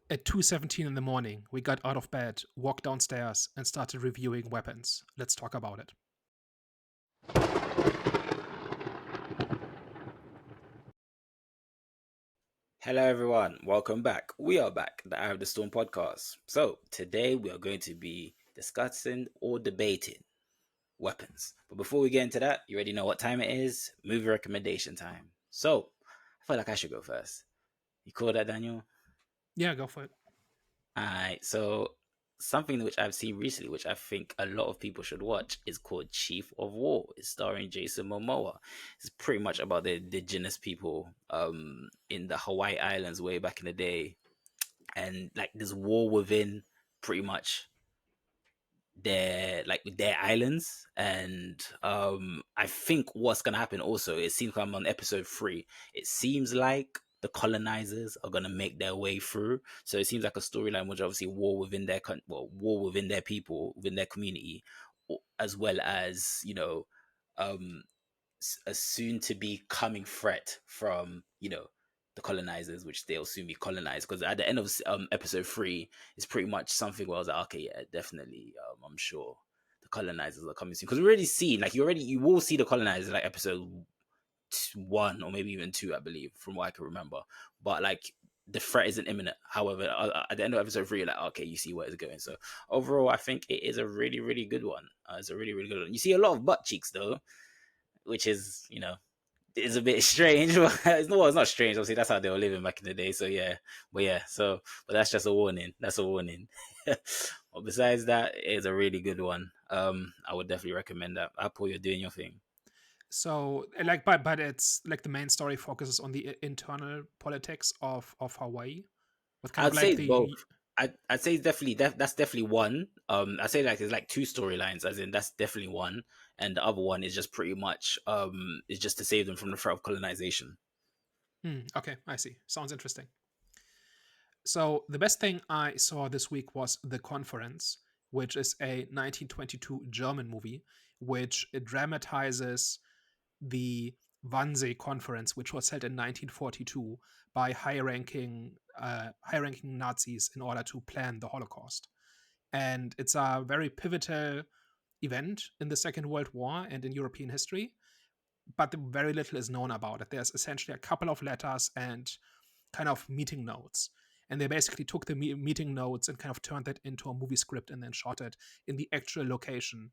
At 2:17 in the morning, we got out of bed, walked downstairs, and started reviewing weapons. Let's talk about it. Hello, everyone. Welcome back. We are back, the Eye of the Storm podcast. So, today we are going to be discussing or debating weapons. But before we get into that, you already know what time it is movie recommendation time. So, I feel like I should go first. You call that, Daniel? Yeah, go for it. Alright, so something which I've seen recently, which I think a lot of people should watch, is called Chief of War. It's starring Jason Momoa. It's pretty much about the indigenous people in the Hawaii Islands way back in the day, and like this war within pretty much their islands. And I think what's gonna happen also, it seems like I'm on episode 3, it seems like the colonizers are gonna make their way through. So it seems like a storyline which obviously war within their war within their people, within their community, as well as um a soon to be coming threat from the colonizers, which they'll soon be colonized. Because at the end of episode 3, it's pretty much something where I was like, okay, yeah, definitely, I'm sure the colonizers are coming soon. Because we already seen, like, you will see the colonizers like episode 1 or maybe even 2, I believe, from what I can remember. But like, the threat isn't imminent. However, at the end of episode 3, you're like, okay, you see where it's going. So overall, I think it is a really, really good one. It's a really, really good one. You see a lot of butt cheeks though, which is, is a bit strange. But it's not strange. Obviously, that's how they were living back in the day. So yeah, but that's just a warning. That's a warning. But besides that, it's a really good one. I would definitely recommend that. Apple, you're doing your thing. So, but it's like the main story focuses on the internal politics of Hawaii, with kind of I'd say like it's both. the I'd say it's definitely that's definitely one. I'd say like there's like two storylines, as in that's definitely one, and the other one is just pretty much is just to save them from the threat of colonization. Okay, I see. Sounds interesting. So the best thing I saw this week was The Conference, which is a 1922 German movie, which dramatizes the Wannsee Conference, which was held in 1942 by high-ranking Nazis in order to plan the Holocaust. And it's a very pivotal event in the Second World War and in European history, but very little is known about it. There's essentially a couple of letters and kind of meeting notes. And they basically took the meeting notes and kind of turned that into a movie script and then shot it in the actual location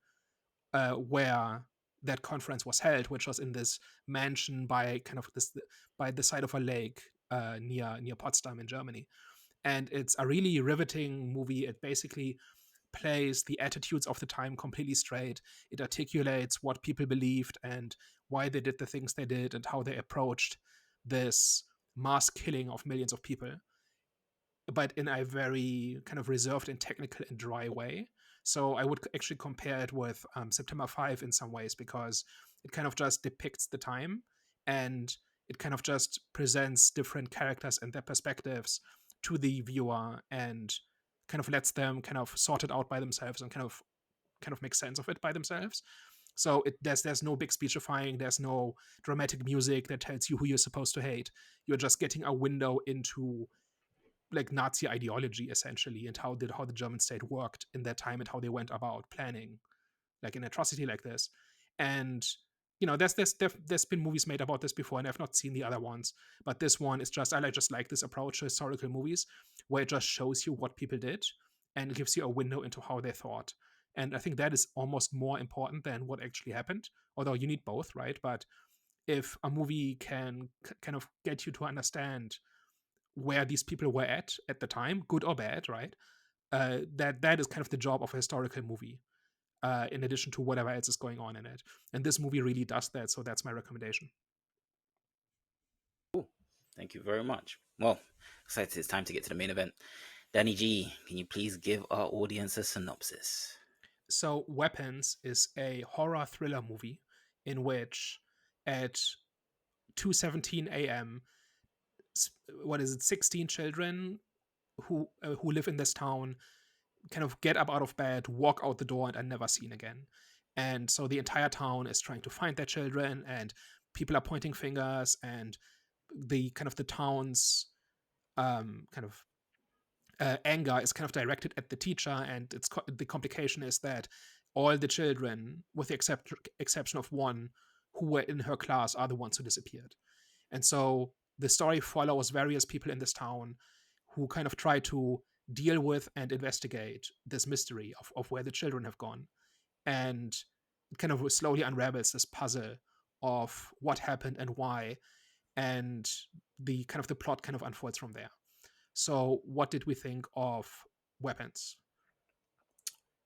where that conference was held, which was in this mansion by kind of this by the side of a lake near Potsdam in Germany. And it's a really riveting movie. It basically plays the attitudes of the time completely straight. It articulates what people believed and why they did the things they did and how they approached this mass killing of millions of people, but in a very kind of reserved and technical and dry way. So I would actually compare it with September 5 in some ways, because it kind of just depicts the time, and it kind of just presents different characters and their perspectives to the viewer, and kind of lets them kind of sort it out by themselves and kind of make sense of it by themselves. So there's no big speechifying, there's no dramatic music that tells you who you're supposed to hate. You're just getting a window into like Nazi ideology essentially, and how the German state worked in that time and how they went about planning like an atrocity like this. And there's been movies made about this before, and I've not seen the other ones, but this one is just just like this approach to historical movies, where it just shows you what people did and it gives you a window into how they thought. And I think that is almost more important than what actually happened, although you need both, right? But if a movie can kind of get you to understand where these people were at the time, good or bad, right? That is kind of the job of a historical movie, in addition to whatever else is going on in it. And this movie really does that, so that's my recommendation. Cool. Thank you very much. Well, excited it's time to get to the main event. Danny G, can you please give our audience a synopsis? So, Weapons is a horror thriller movie in which at 2:17 a.m., what is it, 16 children who live in this town kind of get up out of bed, walk out the door, and are never seen again. And so the entire town is trying to find their children, and people are pointing fingers, and the kind of the town's kind of anger is kind of directed at the teacher, and the complication is that all the children, with the exception of one who were in her class, are the ones who disappeared. And so the story follows various people in this town who kind of try to deal with and investigate this mystery of where the children have gone. And it kind of slowly unravels this puzzle of what happened and why, and the plot kind of unfolds from there. So what did we think of Weapons?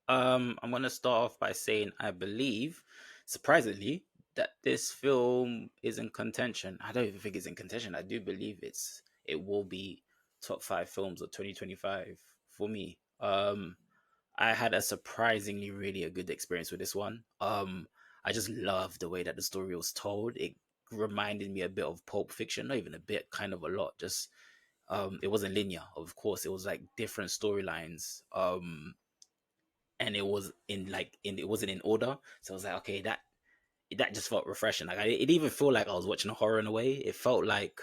I'm gonna start off by saying I believe, surprisingly, that this film is in contention. I don't even think it's in contention. I do believe it will be top 5 films of 2025 for me. I had a surprisingly really a good experience with this one. I just love the way that the story was told. It reminded me a bit of Pulp Fiction, not even a bit, kind of a lot. Just it wasn't linear, of course. It was like different storylines. And it was it wasn't in order. So I was like, okay, that just felt refreshing. Like it even felt like I was watching a horror in a way. It felt like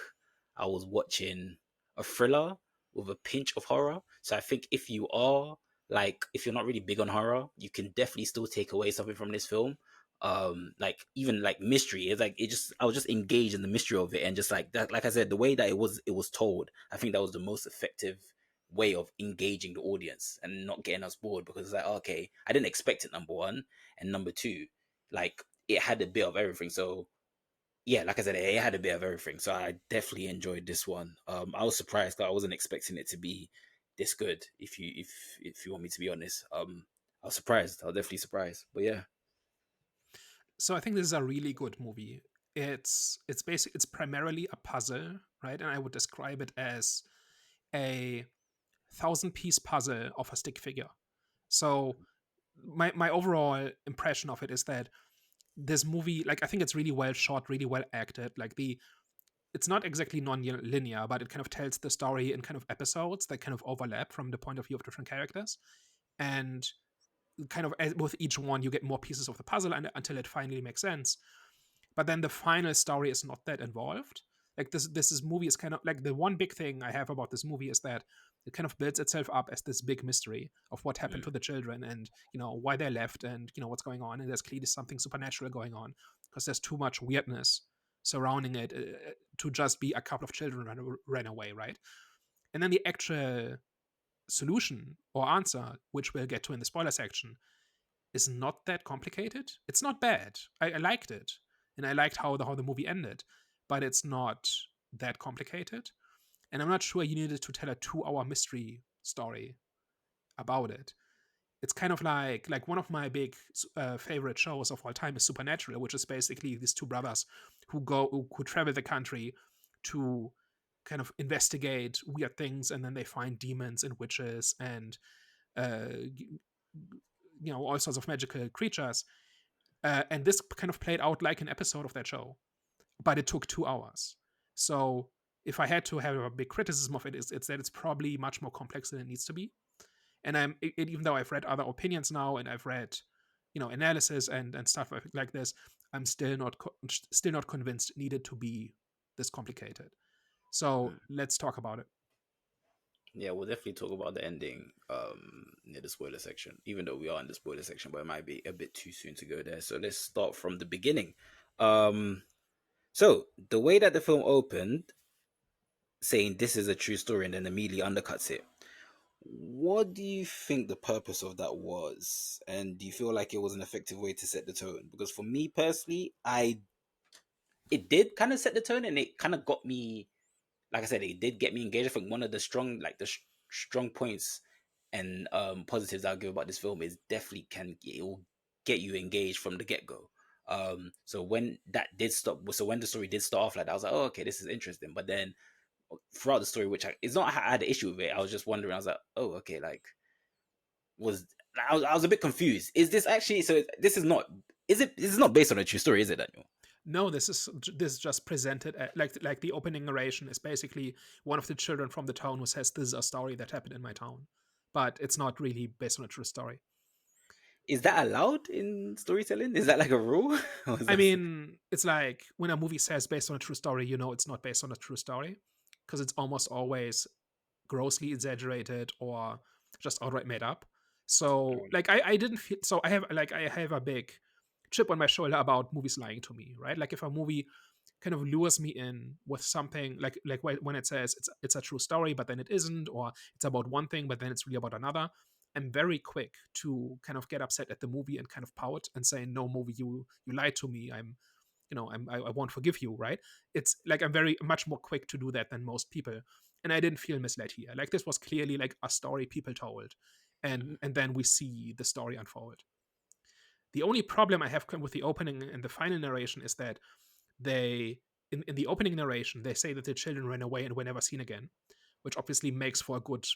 I was watching a thriller with a pinch of horror. So I think if you're not really big on horror, you can definitely still take away something from this film. Like even like mystery, it's like I was just engaged in the mystery of it, and just like that, like I said, the way that it was told, I think that was the most effective way of engaging the audience and not getting us bored, because it's like, okay, I didn't expect it, number one, and number two, like it had a bit of everything. So yeah, like I said, it had a bit of everything. So I definitely enjoyed this one. I was surprised because I wasn't expecting it to be this good. If you want me to be honest, I was surprised. I was definitely surprised. But yeah. So I think this is a really good movie. It's primarily a puzzle, right? And I would describe it as a 1,000-piece puzzle of a stick figure. So my overall impression of it is that this movie, like, I think it's really well shot, really well acted. Like, it's not exactly non-linear, but it kind of tells the story in kind of episodes that kind of overlap from the point of view of different characters. And kind of with each one, you get more pieces of the puzzle until it finally makes sense. But then the final story is not that involved. Like, this movie is kind of like, the one big thing I have about this movie is that it kind of builds itself up as this big mystery of what happened Mm, to the children, and why they left, and what's going on. And there's clearly something supernatural going on, because there's too much weirdness surrounding it, to just be a couple of children ran away, right? And then the actual solution or answer, which we'll get to in the spoiler section, is not that complicated. It's not bad. I liked it, and I liked how the movie ended, but it's not that complicated. And I'm not sure you needed to tell a 2-hour mystery story about it. It's kind of like one of my big favorite shows of all time is Supernatural, which is basically these two brothers who travel the country to kind of investigate weird things, and then they find demons and witches and uh, all sorts of magical creatures. And this kind of played out like an episode of that show, but it took 2 hours. So if I had to have a big criticism of it, it's that it's probably much more complex than it needs to be. And even though I've read other opinions now, and I've read analysis and stuff like this, I'm still not convinced it needed to be this complicated. So mm. let's talk about it. Yeah, we'll definitely talk about the ending near the spoiler section, even though we are in the spoiler section, but it might be a bit too soon to go there. So let's start from the beginning. Um, so the way that the film opened, saying this is a true story, and then immediately undercuts it. What do you think the purpose of that was? And do you feel like it was an effective way to set the tone? Because for me personally, it did kind of set the tone, and it kind of got me, like I said, it did get me engaged. I think one of the strong points and positives I'll give about this film is definitely it will get you engaged from the get go. So when when the story did start off like that, I was like, oh, okay, this is interesting. But then throughout the story, it's not I had an issue with it. I was just wondering. I was like, oh, okay, like was I was a bit confused. Is this actually so? This is not. Is it? This is not based on a true story, is it, Daniel? No, this is just presented like the opening narration is basically one of the children from the town who says, "This is a story that happened in my town," but it's not really based on a true story. Is that allowed in storytelling? Is that like a rule? Or is I that... mean, it's like when a movie says based on a true story, it's not based on a true story, because it's almost always grossly exaggerated or just outright made up. So Mm. like I didn't feel so I have a big chip on my shoulder about movies lying to me, right? Like if a movie kind of lures me in with something like when it says it's a true story but then it isn't, or it's about one thing but then it's really about another, I'm very quick to kind of get upset at the movie and kind of pout and say, no, movie, you lied to me. I won't forgive you, right? It's like I'm very much more quick to do that than most people, and I didn't feel misled here. Like this was clearly like a story people told, and then we see the story unfold. The only problem I have with the opening and the final narration is that they in the opening narration they say that the children ran away and were never seen again, which obviously makes for a good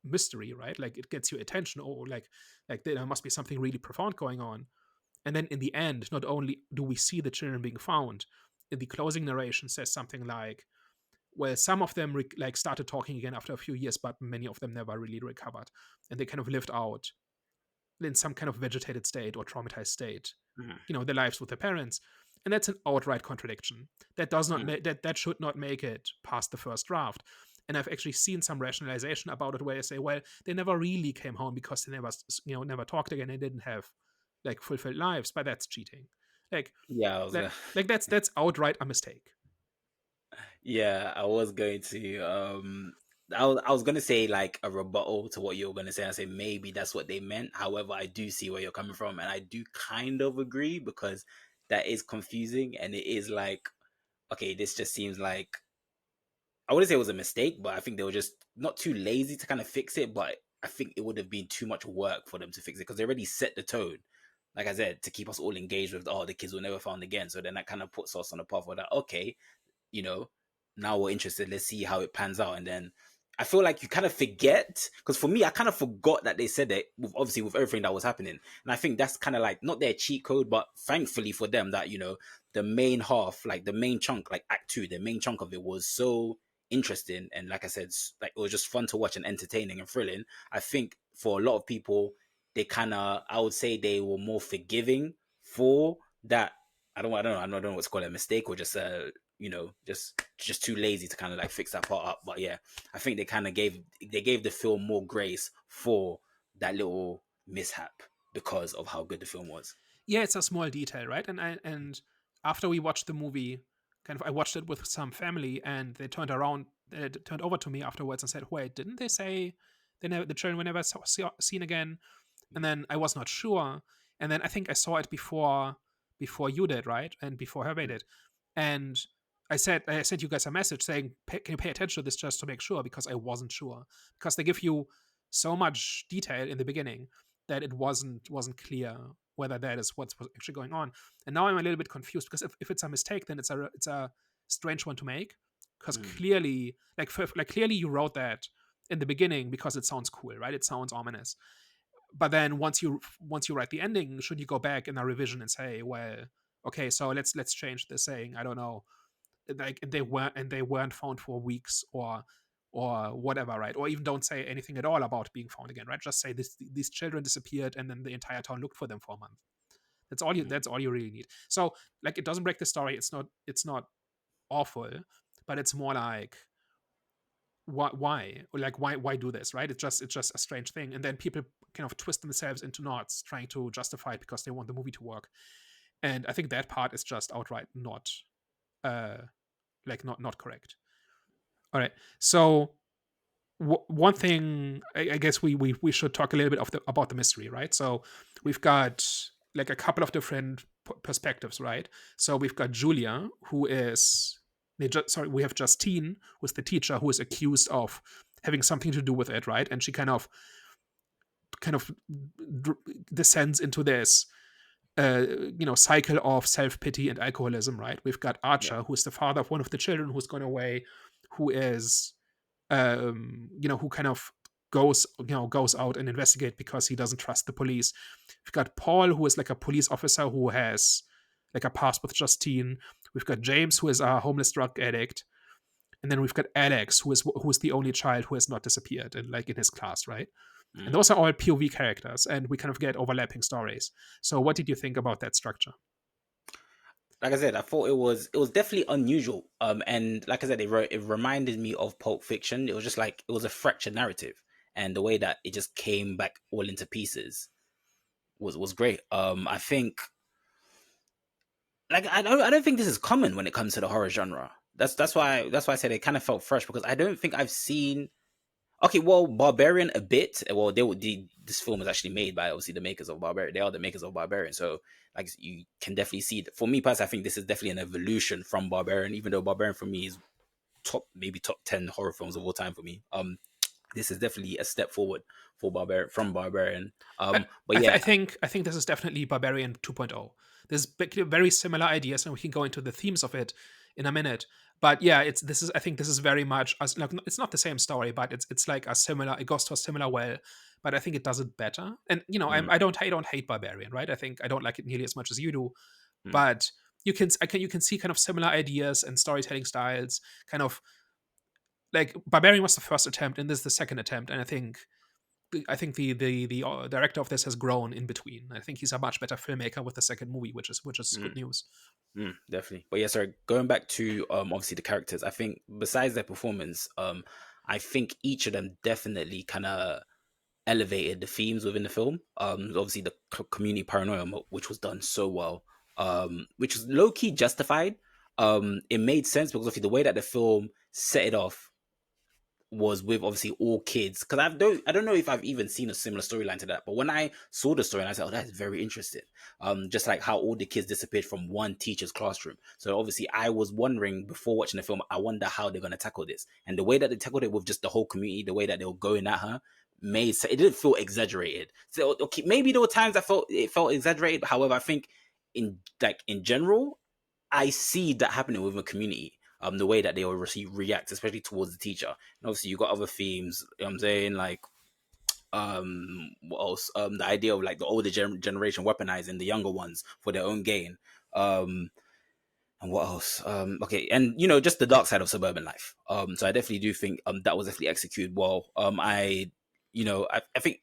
mystery, right? Like it gets your attention, or like there must be something really profound going on. And then in the end, not only do we see the children being found, in the closing narration says something like, well, some of them like started talking again after a few years, but many of them never really recovered, and they kind of lived out in some kind of vegetated state or traumatized state, Mm. their lives with their parents. And that's an outright contradiction. That does not Mm. that should not make it past the first draft. And I've actually seen some rationalization about it where they say, well, they never really came home because they never talked again. They didn't have like fulfilled lives, but that's cheating. Like, Yeah, I was like, gonna, like that's outright a mistake. yeah, I was going to I was gonna say like a rebuttal to what you were gonna say. I say maybe that's what they meant. However, I do see where you're coming from, and I do kind of agree because that is confusing and it is like, okay, this just seems like, I wouldn't say it was a mistake, but I think they were just not too lazy to kind of fix it. But I think it would have been too much work for them to fix it because they already set the tone, like I said, to keep us all engaged with, oh, the kids were never found again. So then that kind of puts us on a path where that, okay, you know, now we're interested. Let's see how it pans out. And then I feel like you kind of forget, because for me, I kind of forgot that they said it with, obviously with everything that was happening. And I think that's kind of like not their cheat code, but thankfully for them that, the main half, like the main chunk, like Act 2, the main chunk of it was so interesting. And like I said, like it was just fun to watch and entertaining and thrilling. I think for a lot of people, they kind of, I would say they were more forgiving for that. I don't know what's called a mistake or just just too lazy to kind of like fix that part up. But yeah, I think they gave the film more grace for that little mishap because of how good the film was. Yeah, it's a small detail, right? And after we watched the movie, kind of, I watched it with some family, and they turned over to me afterwards and said, "Wait, didn't they say the children were never seen again?" And then I was not sure, and then I think I saw it before you did, right, and before Hervé did, and I sent you guys a message saying, "Can you pay attention to this just to make sure?" Because I wasn't sure, because they give you so much detail in the beginning that it wasn't clear whether that is what's actually going on. And now I'm a little bit confused, because if it's a mistake, then it's a strange one to make, because Mm, clearly, clearly you wrote that in the beginning because it sounds cool, right? It sounds ominous. But then once you write the ending, should you go back in a revision and say, well, okay, so let's change the saying, I don't know, like, and they weren't found for weeks, or whatever, right? Or even don't say anything at all about being found again, right? Just say these children disappeared and then the entire town looked for them for a month. mm, That's all you really need. So like, it doesn't break the story. It's not awful, but it's more like, why, like, why do this, right? It's just a strange thing, and then people kind of twist themselves into knots trying to justify it because they want the movie to work. And I think that part is just outright not uh not correct. All right, so one thing, I guess we should talk a little bit about the mystery, right? So we've got like a couple of different perspectives, right? So we've got Julia, who is sorry, we have Justine, who's the teacher who is accused of having something to do with it, right? And she kind of descends into this cycle of self-pity and alcoholism, right? We've got yeah. Archer, who's the father of one of the children who's gone away, who is who kind of goes out and investigate because he doesn't trust the police. We've got Paul, who is like a police officer who has like a past with Justine. We've got James, who is a homeless drug addict, and then we've got Alex, who is the only child who has not disappeared in his class, right? And Mm. those are all POV characters, and we kind of get overlapping stories. So, what did you think about that structure? like I said, I thought it was definitely unusual. And like I said, it reminded me of Pulp Fiction. It was just like it was a fractured narrative, and the way that it just came back all into pieces was great. I think like I don't think this is common when it comes to the horror genre. That's why I said it kind of felt fresh because I don't think I've seen. Okay, well, Barbarian a bit. Well, this film was actually made by obviously the makers of Barbarian. They are the makers of Barbarian, so like you can definitely see. For me, personally, I think this is definitely an evolution from Barbarian. Even though Barbarian for me is maybe top 10 horror films of all time for me. This is definitely a step forward for Barbarian from Barbarian. I, But yeah, I think this is definitely Barbarian 2.0. There's very similar ideas, and we can go into the themes of it in a minute. But yeah, it's this is I think this is very much as like it's not the same story, but it's like a similar. It goes to a similar well, but I think it does it better. And you know, mm, I don't hate Barbarian, right? I think I don't like it nearly as much as you do, mm, but you can see kind of similar ideas and storytelling styles. Kind of like Barbarian was the first attempt, and this is the second attempt, and I think the director of this has grown in between. I think he's a much better filmmaker with the second movie, which is good mm. news. Definitely. But yeah, sorry, going back to obviously the characters, I think besides their performance, I think each of them definitely kind of elevated the themes within the film. Obviously the community paranoia, which was done so well, which was low key justified. It made sense because obviously the way that the film set it off was with obviously all kids. Because I don't know if I've even seen a similar storyline to that. But when I saw the story, I said, "Oh, that's very interesting." Just like how all the kids disappeared from one teacher's classroom. So obviously, I was wondering before watching the film, I wonder how they're gonna tackle this. And the way that they tackled it with just the whole community, the way that they were going at her, it didn't feel exaggerated. So okay, maybe there were times it felt exaggerated. However, I think in general, I see that happening within a community. The way that they will react, especially towards the teacher. And obviously, you got other themes. You know what I'm saying, like what else? The idea of like the older generation weaponizing the younger ones for their own gain. Um, and what else? Okay, and you know, just the dark side of suburban life. So I definitely do think that was definitely executed well. I think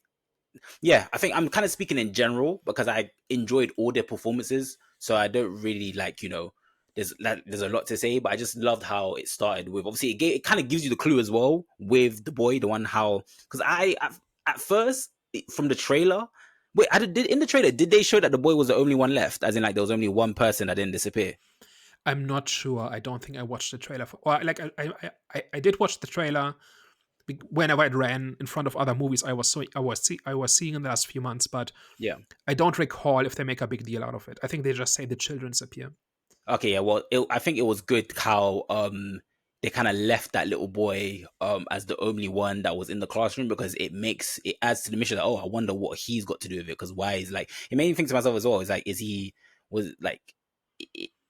yeah, I think I'm kind of speaking in general because I enjoyed all their performances. So I don't really like, there's a lot to say, but I just loved how it started with. Obviously, it kind of gives you the clue as well with the boy, the one how because at first from the trailer. Wait, did in the trailer did they show that the boy was the only one left? As in, like there was only one person that didn't disappear. I'm not sure. I don't think I watched the trailer for, or like I did watch the trailer whenever it ran in front of other movies I was seeing in the last few months, but Yeah. I don't recall if they make a big deal out of it. I think they just say the children disappear. Okay, yeah. Well, I think it was good how they kind of left that little boy as the only one that was in the classroom because it adds to the mission that oh, I wonder what he's got to do with it because why is like it made me think to myself as well. Is like was like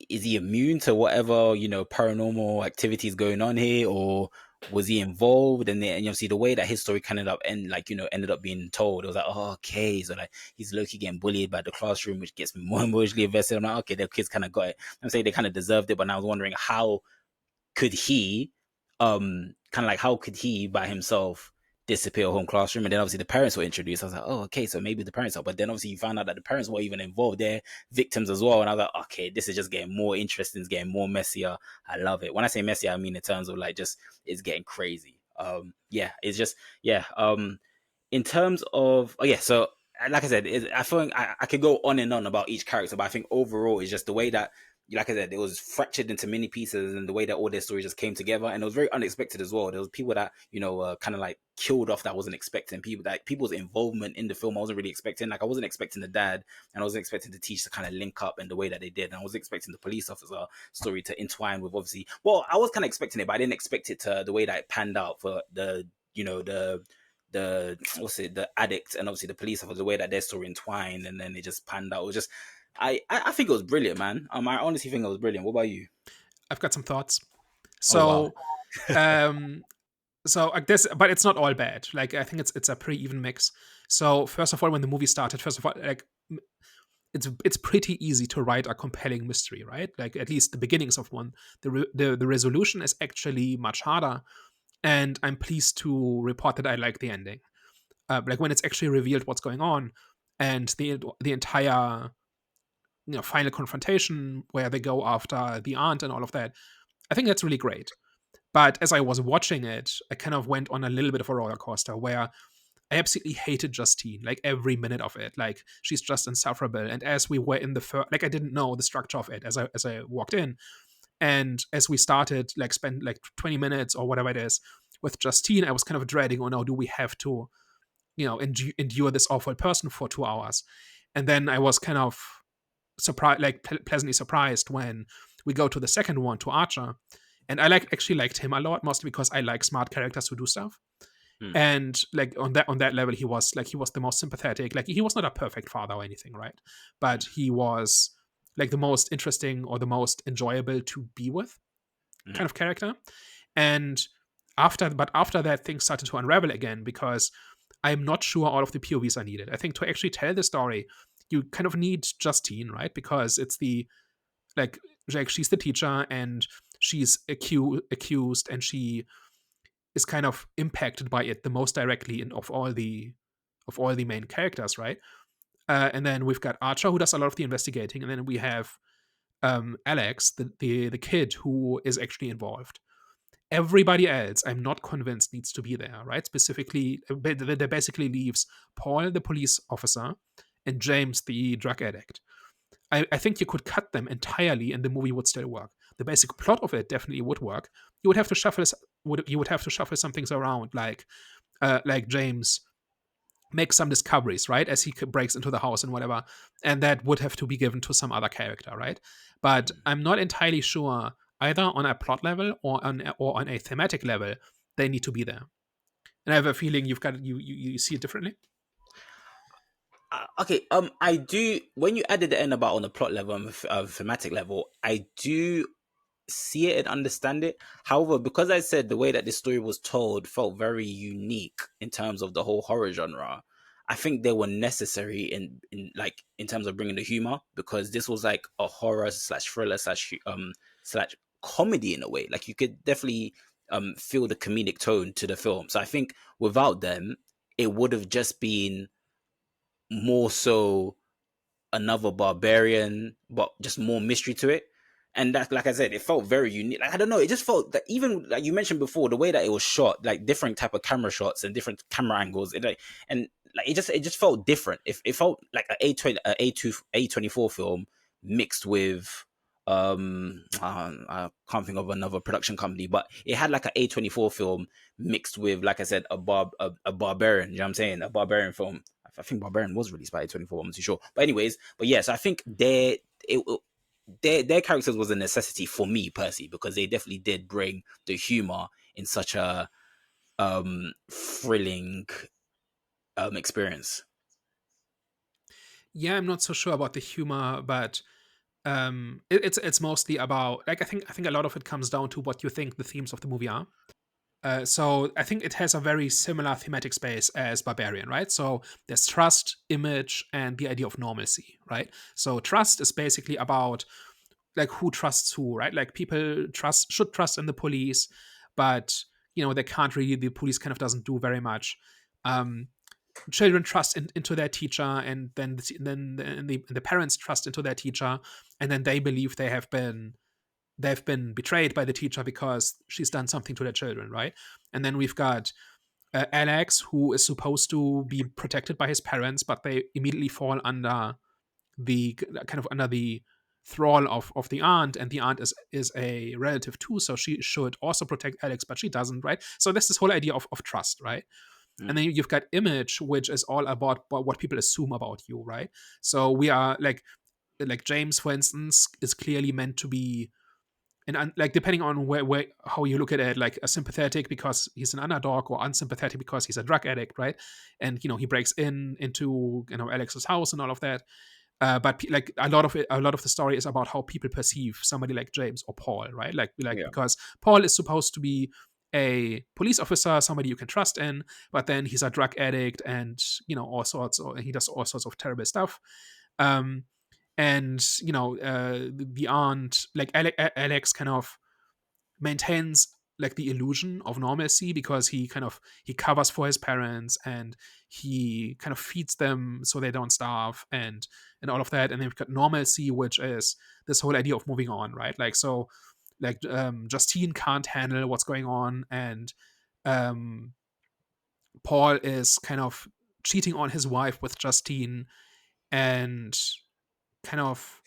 is he immune to whatever paranormal activities going on here or was he involved and then you know see the way that his story kind of up and like ended up being told it was like oh, okay so like he's low-key getting bullied by the classroom which gets me more emotionally invested. I'm like okay the kids kind of got it. I'm saying they kind of deserved it but now I was wondering how could he kind of like how could he by himself disappear home classroom and then obviously the parents were introduced. I was like oh okay so maybe the parents are but then obviously you found out that the parents were even involved, they're victims as well and I was like okay this is just getting more interesting, it's getting more messier. I love it. When I say messier I mean in terms of like just it's getting crazy. Yeah it's just yeah in terms of oh yeah so like I said I feel like I could go on and on about each character but I think overall it's just the way that like I said, it was fractured into many pieces, and the way that all their stories just came together, and it was very unexpected as well. There was people that kind of like killed off that I wasn't expecting. People's involvement in the film, I wasn't really expecting. Like I wasn't expecting the dad, and I wasn't expecting the teacher to kind of link up in the way that they did. And I was expecting the police officer story to entwine with obviously. Well, I was kind of expecting it, but I didn't expect it to the way that it panned out for the what's it the addict and obviously the police officer the way that their story entwined and then it just panned out. It was just I think it was brilliant, man. I honestly think it was brilliant. What about you? I've got some thoughts. Oh wow. So, um, so like this, but it's not all bad. Like I think it's a pretty even mix. So first of all, when the movie started, first of all, like it's pretty easy to write a compelling mystery, right? Like at least the beginnings of one. The resolution is actually much harder, and I'm pleased to report that I like the ending. Like when it's actually revealed what's going on, and the entire final confrontation where they go after the aunt and all of that. I think that's really great. But as I was watching it, I kind of went on a little bit of a roller coaster where I absolutely hated Justine, like every minute of it. Like she's just insufferable. And as we were in the first, like I didn't know the structure of it as I walked in, and as we started, like spend like 20 minutes or whatever it is with Justine, I was kind of dreading, oh no, do we have to, endure this awful person for 2 hours? And then I was kind of surprised, like pleasantly surprised when we go to the second one, to Archer, and I actually liked him a lot, mostly because I like smart characters who do stuff. Hmm. And like on that level, he was the most sympathetic. Like he was not a perfect father or anything, right? But he was like the most interesting or the most enjoyable to be with Hmm. kind of character. And after that, things started to unravel again, because I'm not sure all of the POVs are needed. I think to actually tell the story, you kind of need Justine, right? Because it's like she's the teacher, and she's accused, and she is kind of impacted by it the most directly of all the main characters, right? And then we've got Archer, who does a lot of the investigating, and then we have Alex, the kid who is actually involved. Everybody else, I'm not convinced needs to be there, right? Specifically, that basically leaves Paul, the police officer, and James, the drug addict. I think you could cut them entirely, and the movie would still work. The basic plot of it definitely would work. You would have to shuffle some things around, like James makes some discoveries, right, as he breaks into the house and whatever, and that would have to be given to some other character, right? But I'm not entirely sure, either on a plot level or on a thematic level, they need to be there. And I have a feeling you see it differently. Okay, I do. When you added the end about on the plot level and thematic level, I do see it and understand it. However, because I said the way that this story was told felt very unique in terms of the whole horror genre, I think they were necessary in terms of bringing the humor, because this was like a horror slash thriller slash comedy in a way. Like you could definitely feel the comedic tone to the film. So I think without them, it would have just been more so another barbarian, but just more mystery to it. And that, like I said, it felt very unique. Like, I don't know, it just felt that, even like you mentioned before, the way that it was shot, like different type of camera shots and different camera angles, and like it just felt different. It felt like A24 film mixed with I can't think of another production company, but it had like an A24 film mixed with, like I said, a barbarian. You know what I'm saying? A barbarian film. I think Barbarian was released by A24. I'm not too sure, but anyways, but yes, I think their characters was a necessity for me personally, because they definitely did bring the humor in such a thrilling experience. Yeah, I'm not so sure about the humor, but it's mostly about, like, I think a lot of it comes down to what you think the themes of the movie are. So I think it has a very similar thematic space as Barbarian, right? So there's trust, image, and the idea of normalcy, right? So trust is basically about like who trusts who, right? Like people should trust in the police, but they can't really. The police kind of doesn't do very much. Um, Children trust into their teacher, and then the parents trust into their teacher, and then they believe they've been betrayed by the teacher because she's done something to their children, right? And then we've got Alex, who is supposed to be protected by his parents, but they immediately fall under the kind of under the thrall of the aunt, and the aunt is a relative too, so she should also protect Alex, but she doesn't, right? So there's this whole idea of trust, right? And Mm. then you've got image, which is all about what people assume about you, right? So we are like James, for instance, is clearly meant to be and like depending on where how you look at it, like a sympathetic because he's an underdog, or unsympathetic because he's a drug addict, right? And he breaks into Alex's house and all of that. But like a lot of the story is about how people perceive somebody like James or Paul, right? Like Yeah. because Paul is supposed to be a police officer, somebody you can trust in, but then he's a drug addict, and all sorts, or he does all sorts of terrible stuff. Um, and the aunt, like Alex, kind of maintains like the illusion of normalcy, because he covers for his parents, and he kind of feeds them so they don't starve, and all of that. And then we've got normalcy, which is this whole idea of moving on, right? Like, so, like, Justine can't handle what's going on, and um Paul is kind of cheating on his wife with Justine, and kind of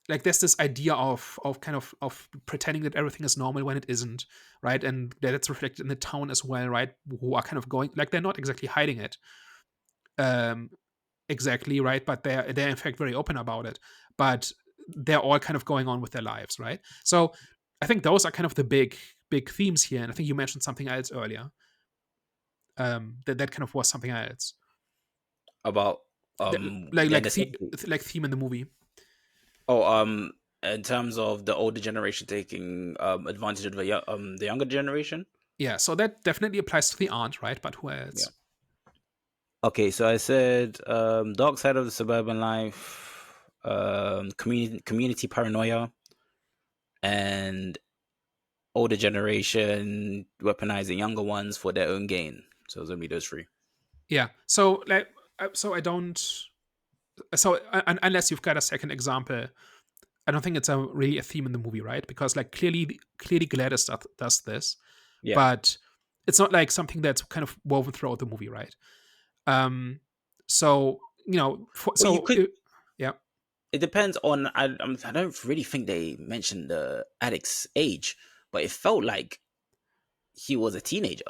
like there's this idea of kind of pretending that everything is normal when it isn't, right? And that's reflected in the town as well, right? Who are kind of going, like, they're not exactly hiding it, um exactly, right? But they're in fact very open about it, but they're all kind of going on with their lives, right? So I think those are kind of the big themes here. And I think you mentioned something else earlier, that kind of was something else. About Like the younger like theme in the movie. oh in terms of the older generation taking advantage of the younger generation. Yeah, so that definitely applies to the aunt, right? But who Yeah. else? Okay, so I said dark side of the suburban life, community paranoia, and older generation weaponizing younger ones for their own gain. So it's only those three. Yeah. So like, so I don't. So unless you've got a second example, I don't think it's really a theme in the movie, right? Because like clearly Gladys does this, Yeah. but it's not like something that's kind of woven throughout the movie, right? Um. So Well, you could. yeah. It depends on. I don't really think they mentioned the addict's age, but it felt like he was a teenager.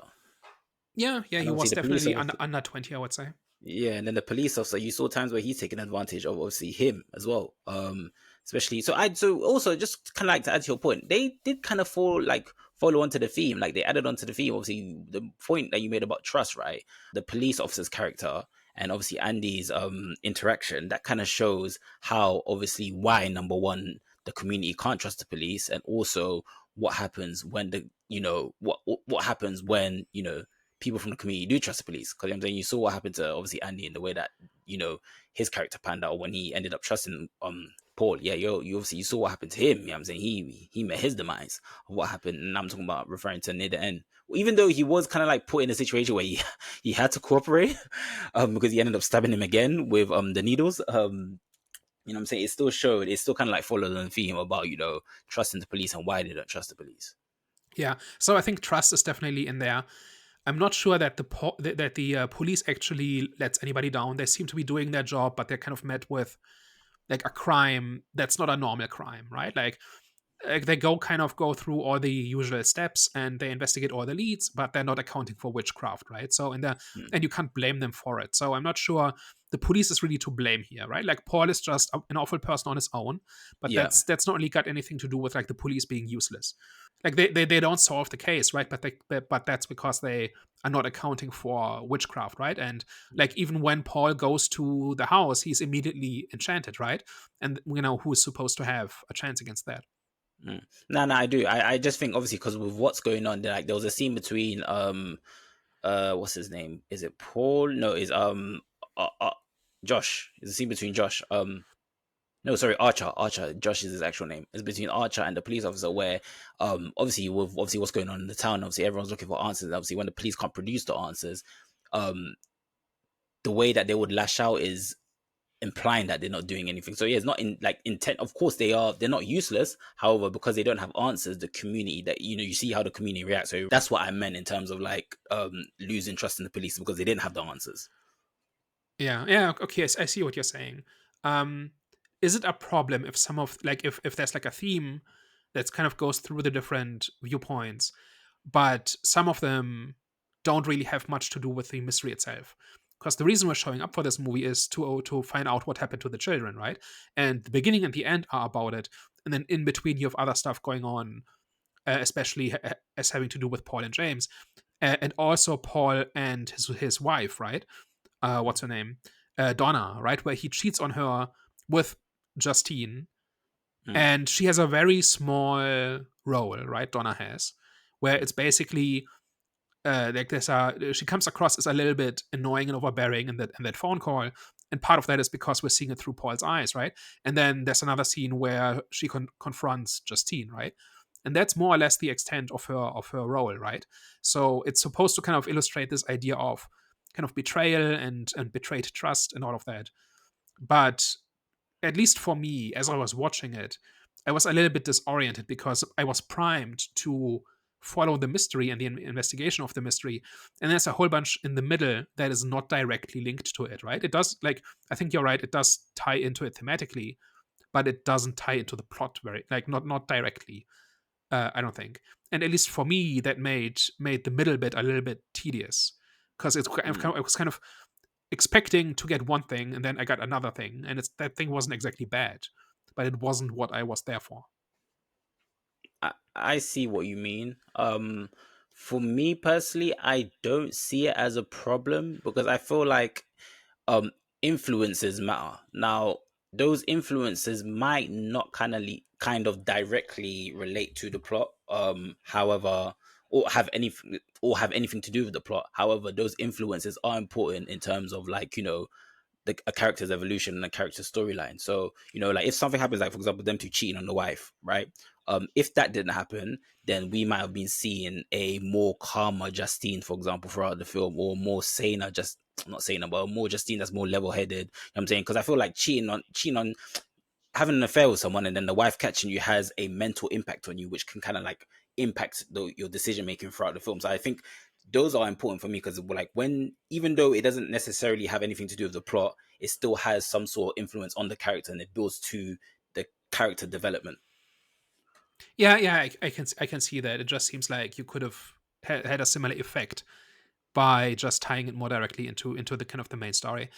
Yeah, And he obviously was the police definitely officer, under 20, I would say. yeah, and then the police officer, you saw times where he's taking advantage of obviously him as well. Especially so also just kind of like to add to your point, they did kind of follow onto the theme, like they added onto the theme. Obviously, the point that you made about trust, right? The police officer's character and obviously Andy's interaction, that kind of shows how obviously why number one the community can't trust the police, and also what happens when what happens when people from the community do trust the police. Because I'm saying you saw what happened to obviously Andy in the way that his character panned out when he ended up trusting Paul. Yeah, you obviously you saw what happened to him. You know what I'm saying he met his demise of what happened, and I'm talking about referring to near the end. Even though he was kind of like put in a situation where he had to cooperate, because he ended up stabbing him again with the needles. You know what I'm saying? It still kind of like followed the theme about trusting the police and why they don't trust the police. Yeah. So I think trust is definitely in there. I'm not sure that the police actually lets anybody down. They seem to be doing their job, but they're kind of met with like a crime that's not a normal crime, right? Like they go through all the usual steps, and they investigate all the leads, but they're not accounting for witchcraft, right? So Mm. and you can't blame them for it. So I'm not sure the police is really to blame here, right? Like Paul is just an awful person on his own, but Yeah. that's not really got anything to do with like the police being useless. Like they don't solve the case, right? But that's because they are not accounting for witchcraft, right? And like even when Paul goes to the house, he's immediately enchanted, right? And who's supposed to have a chance against that? Mm. No, I do. I just think obviously because with what's going on, like there was a scene between what's his name? Is it Paul? No, is Josh. It's a scene between Josh. No, sorry, Archer. Archer. Josh is his actual name. It's between Archer and the police officer, where obviously with obviously what's going on in the town, obviously everyone's looking for answers. Obviously, when the police can't produce the answers, um, the way that they would lash out is implying that they're not doing anything. So yeah, it's not in like intent. Of course they're not useless. However, because they don't have answers, the community that you see how the community reacts. So that's what I meant in terms of like losing trust in the police because they didn't have the answers. Yeah. Okay, I see what you're saying. Um, is it a problem if some of like if there's like a theme that kind of goes through the different viewpoints, but some of them don't really have much to do with the mystery itself? Because the reason we're showing up for this movie is to find out what happened to the children, right? And the beginning and the end are about it, and then in between you have other stuff going on, especially as having to do with Paul and James, and also Paul and his wife, right? What's her name? Donna, right? Where he cheats on her with Justine, Mm. and she has a very small role, right? Donna has, where it's basically like she comes across as a little bit annoying and overbearing in that phone call, and part of that is because we're seeing it through Paul's eyes, right? And then there's another scene where she confronts Justine, right? and that's more or less the extent of her role, right? So it's supposed to kind of illustrate this idea of kind of betrayal and betrayed trust and all of that. But at least for me, as I was watching it, I was a little bit disoriented because I was primed to follow the mystery and the investigation of the mystery. And there's a whole bunch in the middle that is not directly linked to it, right? It does, like, I think you're right, it does tie into it thematically, but it doesn't tie into the plot very, like, not directly. I don't think. And at least for me, that made the middle bit a little bit tedious because I was kind of expecting to get one thing and then I got another thing, and it's that thing wasn't exactly bad, but it wasn't what I was there for. I see what you mean. For me personally, I don't see it as a problem because I feel like um influences matter. Now, those influences might not kind of directly relate to the plot. However, or have anything to do with the plot. However, those influences are important in terms of, like, a character's evolution and a character's storyline. So, like if something happens, like for example, them two cheating on the wife, right? If that didn't happen, then we might have been seeing a more calmer Justine, for example, throughout the film, or more saner, just not saner, but more Justine that's more level headed. You know what I'm saying? Because I feel like cheating on having an affair with someone and then the wife catching you has a mental impact on you, which can kind of like impact your decision making throughout the film. So I think those are important for me because, like, when, even though it doesn't necessarily have anything to do with the plot, it still has some sort of influence on the character and it builds to the character development. Yeah, I can see that. It just seems like you could have had a similar effect by just tying it more directly into the kind of the main story.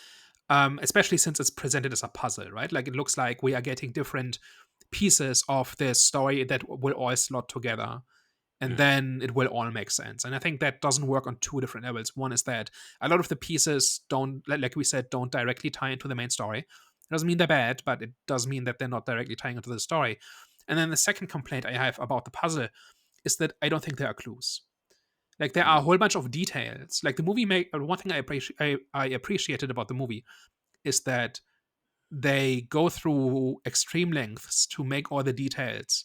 Especially since it's presented as a puzzle, right? Like it looks like we are getting different pieces of this story that will all slot together, and Mm, then it will all make sense. And I think that doesn't work on two different levels. One is that a lot of the pieces don't, like we said, don't directly tie into the main story. It doesn't mean they're bad, but it does mean that they're not directly tying into the story. And then the second complaint I have about the puzzle is that I don't think there are clues. Like there are a mm, whole bunch of details. Like the movie make one thing I appreciated about the movie is that they go through extreme lengths to make all the details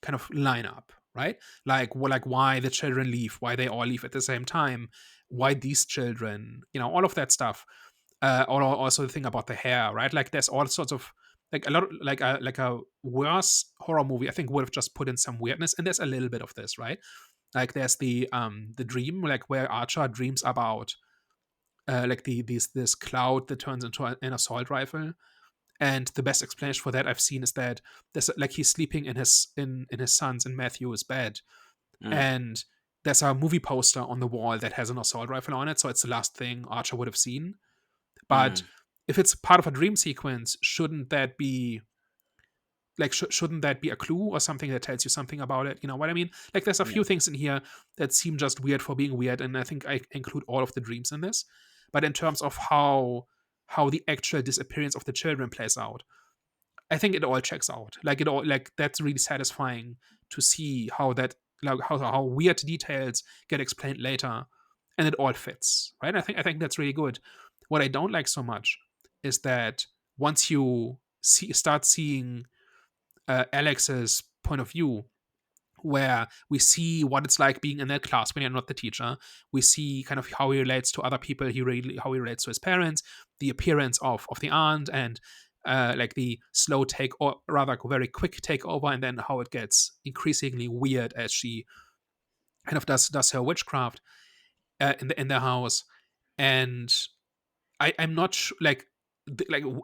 kind of line up, right? Like why the children leave, why they all leave at the same time, why these children, all of that stuff. Or also the thing about the hair, right? Like there's all sorts of, like a lot, like a worse horror movie I think would have just put in some weirdness, and there's a little bit of this, right? Like there's the dream, like where Archer dreams about like this cloud that turns into an assault rifle. And the best explanation for that I've seen is that there's like he's sleeping in his son's and Matthew's bed, mm, and there's a movie poster on the wall that has an assault rifle on it, so it's the last thing Archer would have seen. But mm, if it's part of a dream sequence, shouldn't that be like shouldn't that be a clue or something that tells you something about it? You know what I mean? Like there's a yeah. few things in here that seem just weird for being weird, and I think I include all of the dreams in this. But in terms of how the actual disappearance of the children plays out, I think it all checks out. Like it all, like that's really satisfying to see how that, like how weird details get explained later, and it all fits, right? I think that's really good. What I don't like so much is that once you start seeing Alex's point of view, where we see what it's like being in that class when you're not the teacher. We see kind of how he relates to other people. How he relates to his parents, the appearance of the aunt, and like the slow take, or rather very quick takeover, and then how it gets increasingly weird as she kind of does her witchcraft in the house. And I'm not like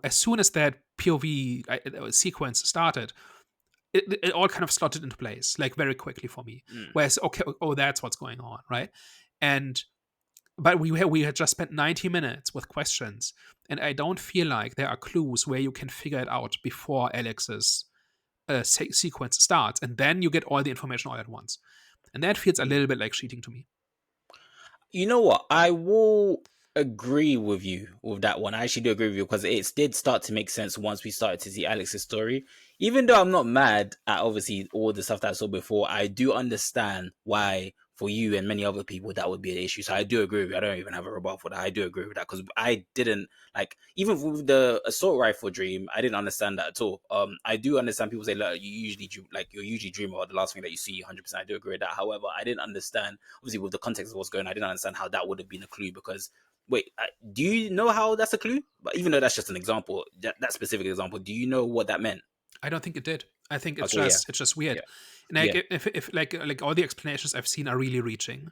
as soon as that POV sequence started, it all kind of slotted into place like very quickly for me. Mm. Whereas, okay, oh, that's what's going on, right? And but we had just spent 90 minutes with questions, and I don't feel like there are clues where you can figure it out before Alex's sequence starts, and then you get all the information all at once, and that feels a little bit like cheating to me. You know what? I will agree with you with that one. I actually do agree with you because it did start to make sense once we started to see Alex's story. Even though I'm not mad at obviously all the stuff that I saw before, I do understand why for you and many other people, that would be an issue. So I do agree with you. I don't even have a rebuttal for that. I do agree with that because I didn't like, even with the assault rifle dream, I didn't understand that at all. I do understand people say, look, you're usually dream about the last thing that you see. 100%, I do agree with that. However, I didn't understand, obviously with the context of what's going on, I didn't understand how that would have been a clue because. Wait, do you know how that's a clue? But even though that's just an example, that specific example, do you know what that meant? I don't think it did. I think Okay, yeah, it's just weird. yeah, And like yeah. if like all the explanations I've seen are really reaching.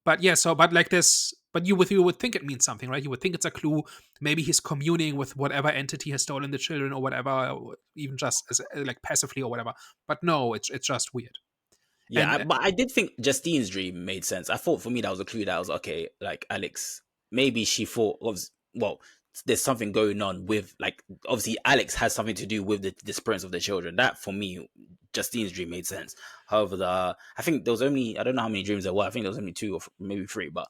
But yeah, so but like this, but you would think it means something, right? You would think it's a clue. Maybe he's communing with whatever entity has stolen the children or whatever, or even just as like passively or whatever. But no, it's just weird. Yeah, And but I did think Justine's dream made sense. I thought for me that was a clue that was okay. Like Alex, maybe she thought was well, there's something going on with like obviously Alex has something to do with the disappearance of the children. That for me, Justine's dream made sense. However, I think there was only I don't know how many dreams there were. I think there was only two or maybe three. But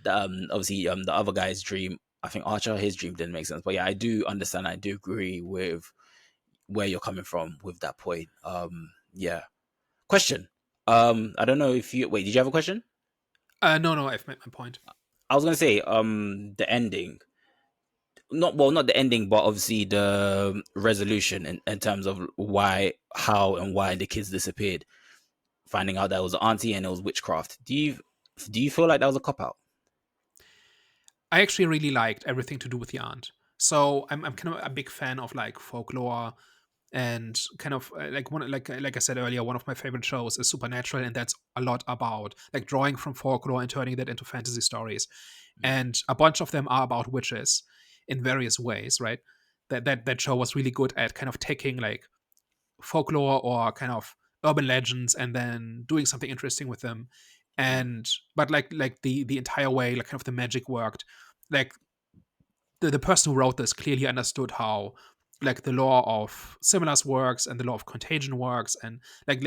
obviously the other guy's dream, I think Archer, his dream didn't make sense. But yeah, I do understand. I do agree with where you're coming from with that point. Yeah. Question. I don't know if you wait. Did you have a question? no, I've made my point. I was gonna say, the ending. Not the ending, but obviously the resolution in terms of why, how, and why the kids disappeared. Finding out that it was the auntie and it was witchcraft. Do you feel like that was a cop out? I actually really liked everything to do with the aunt. So I'm kind of a big fan of like folklore and kind of like one like I said earlier, one of my favorite shows is Supernatural, and that's a lot about like drawing from folklore and turning that into fantasy stories. Mm, And a bunch of them are about witches in various ways, right? That show was really good at kind of taking like folklore or kind of urban legends and then doing something interesting with them. mm, And but like the entire way like kind of the magic worked, like the person who wrote this clearly understood how like the law of similars works and the law of contagion works, and like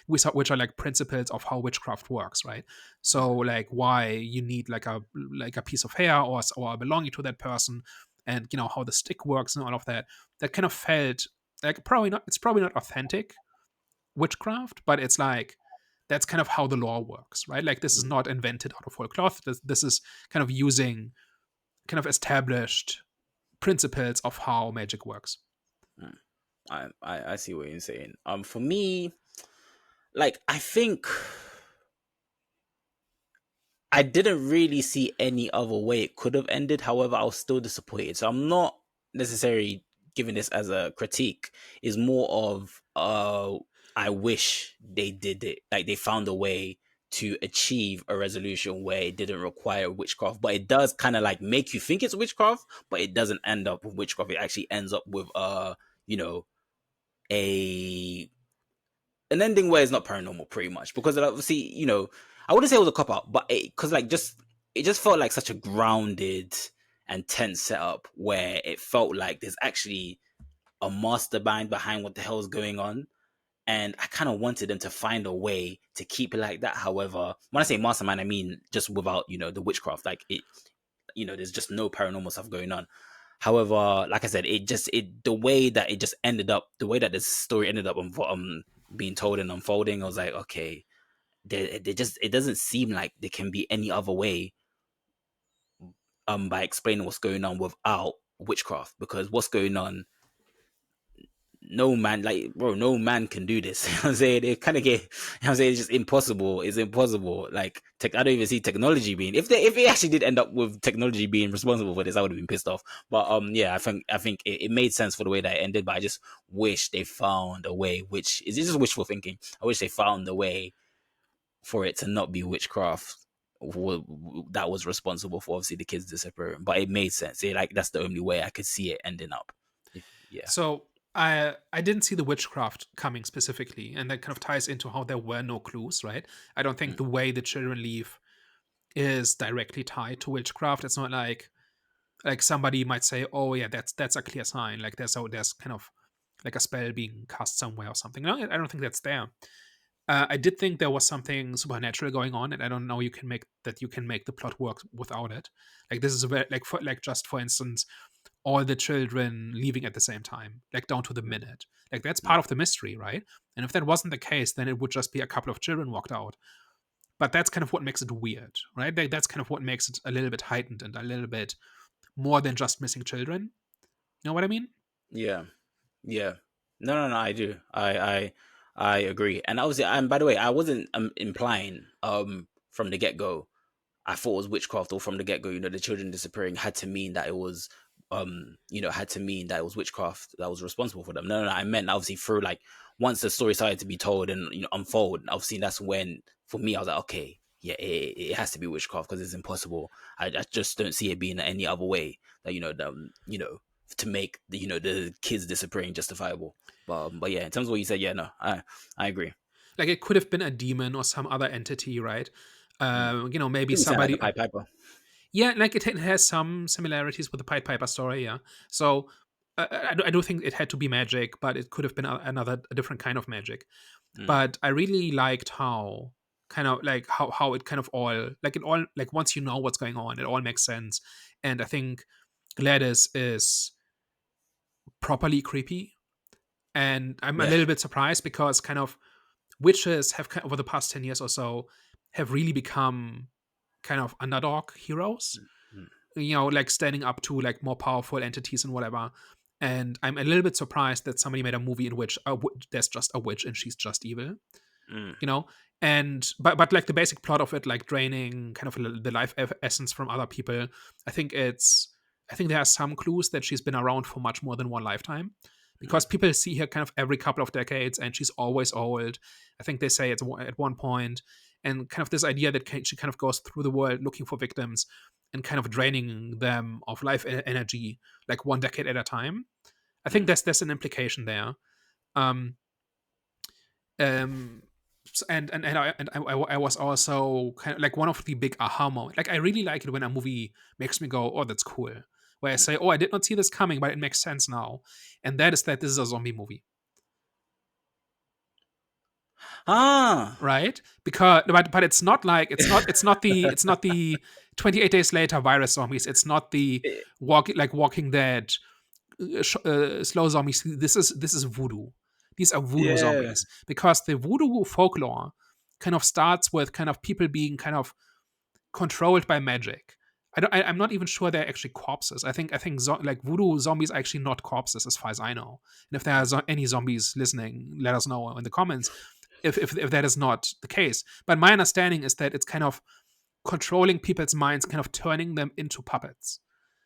we saw, which are like principles of how witchcraft works, right? So mm, like why you need like a piece of hair or belonging to that person, and you know how the stick works and all of that. That kind of felt like probably not, it's probably not authentic witchcraft, but it's like that's kind of how the law works, right? Like this is mm, not invented out of whole cloth. This is kind of using kind of established principles of how magic works. mm. I see what you're saying. For me, like I think I didn't really see any other way it could have ended. However, I was still disappointed. So I'm not necessarily giving this as a critique. It's more of I wish they did it. Like they found a way to achieve a resolution where it didn't require witchcraft, but it does kind of like make you think it's witchcraft, but it doesn't end up with witchcraft. It actually ends up with you know, a an ending where it's not paranormal, pretty much, because obviously, I wouldn't say it was a cop out, but because like just it just felt like such a grounded and tense setup where it felt like there's actually a mastermind behind what the hell is going on. And I kind of wanted them to find a way to keep it like that. However, when I say mastermind, I mean just without, the witchcraft. Like it, there's just no paranormal stuff going on. However, like I said, the way that it just ended up, the way that this story ended up being told and unfolding, I was like, okay, they just it doesn't seem like there can be any other way by explaining what's going on without witchcraft, because what's going on, no man, like bro, no man can do this. You know what I'm saying? It kind of get, I'm saying, it's just impossible. It's impossible. Like I don't even see technology being, if it actually did end up with technology being responsible for this, I would have been pissed off. But yeah, I think it made sense for the way that it ended. But I just wish they found a way, which is just wishful thinking. I wish they found a way for it to not be witchcraft that was responsible for obviously the kids disappearing. But it made sense. Like that's the only way I could see it ending up. Yeah. So I didn't see the witchcraft coming specifically, and that kind of ties into how there were no clues, right? I don't think Mm, the way the children leave is directly tied to witchcraft. It's not like somebody might say, "Oh yeah, that's a clear sign." Like there's kind of like a spell being cast somewhere or something. No, I don't think that's there. I did think there was something supernatural going on, and I don't know you can make the plot work without it. Like this is a very like just for instance, all the children leaving at the same time, like down to the mm, minute. Like that's mm, part of the mystery, right? And if that wasn't the case, then it would just be a couple of children walked out. but that's kind of what makes it weird, right? Like, that's kind of what makes it a little bit heightened and a little bit more than just missing children. You know what I mean? Yeah. Yeah. No, I do. I agree. And obviously, and by the way, I wasn't implying from the get go I thought it was witchcraft, or from the get go, the children disappearing had to mean that it was, had to mean that it was witchcraft that was responsible for them. No, I meant obviously through like once the story started to be told and unfold. Obviously, that's when for me I was like, okay, yeah, it has to be witchcraft because it's impossible. I just don't see it being any other way that to make the kids disappearing justifiable. But yeah, in terms of what you said, yeah, no, I agree. Like, it could have been a demon or some other entity, right? Mm. Maybe You sound like a somebody. Pied Piper. Yeah, like it has some similarities with the Pied Piper story. Yeah, so I do think it had to be magic, but it could have been a different kind of magic. Mm, But I really liked how kind of like how it kind of all like it all like once you know what's going on, it all makes sense. And I think Gladys is properly creepy, and I'm a yeah. little bit surprised because kind of witches have over the past 10 years or so have really become kind of underdog heroes, Mm, like standing up to like more powerful entities and whatever. And I'm a little bit surprised that somebody made a movie in which there's just a witch and she's just evil, mm, you know. And but like the basic plot of it, like draining kind of the life essence from other people, i think it's I think there are some clues that she's been around for much more than one lifetime, mm, because people see her kind of every couple of decades and she's always old. I think they say it's at one point. And kind of this idea that she kind of goes through the world looking for victims and kind of draining them of life energy, like one decade at a time. I think mm. there's an implication there. um um I was also kind of like one of the big aha moments. Like, I really like it when a movie makes me go, "Oh, that's cool." Where I Mm. say, "Oh, I did not see this coming, but it makes sense now." And that is that this is a zombie movie, Ah, right? Because but it's not like it's not the 28 days later virus zombies. It's not the eh, Walking Dead slow zombies. This is voodoo. These are voodoo yeah, zombies, because the voodoo folklore kind of starts with kind of people being kind of controlled by magic. I'm not even sure they're actually corpses. I think like voodoo zombies are actually not corpses, as far as I know. And if there are any zombies listening, let us know in the comments if that is not the case. But my understanding is that it's kind of controlling people's minds, kind of turning them into puppets.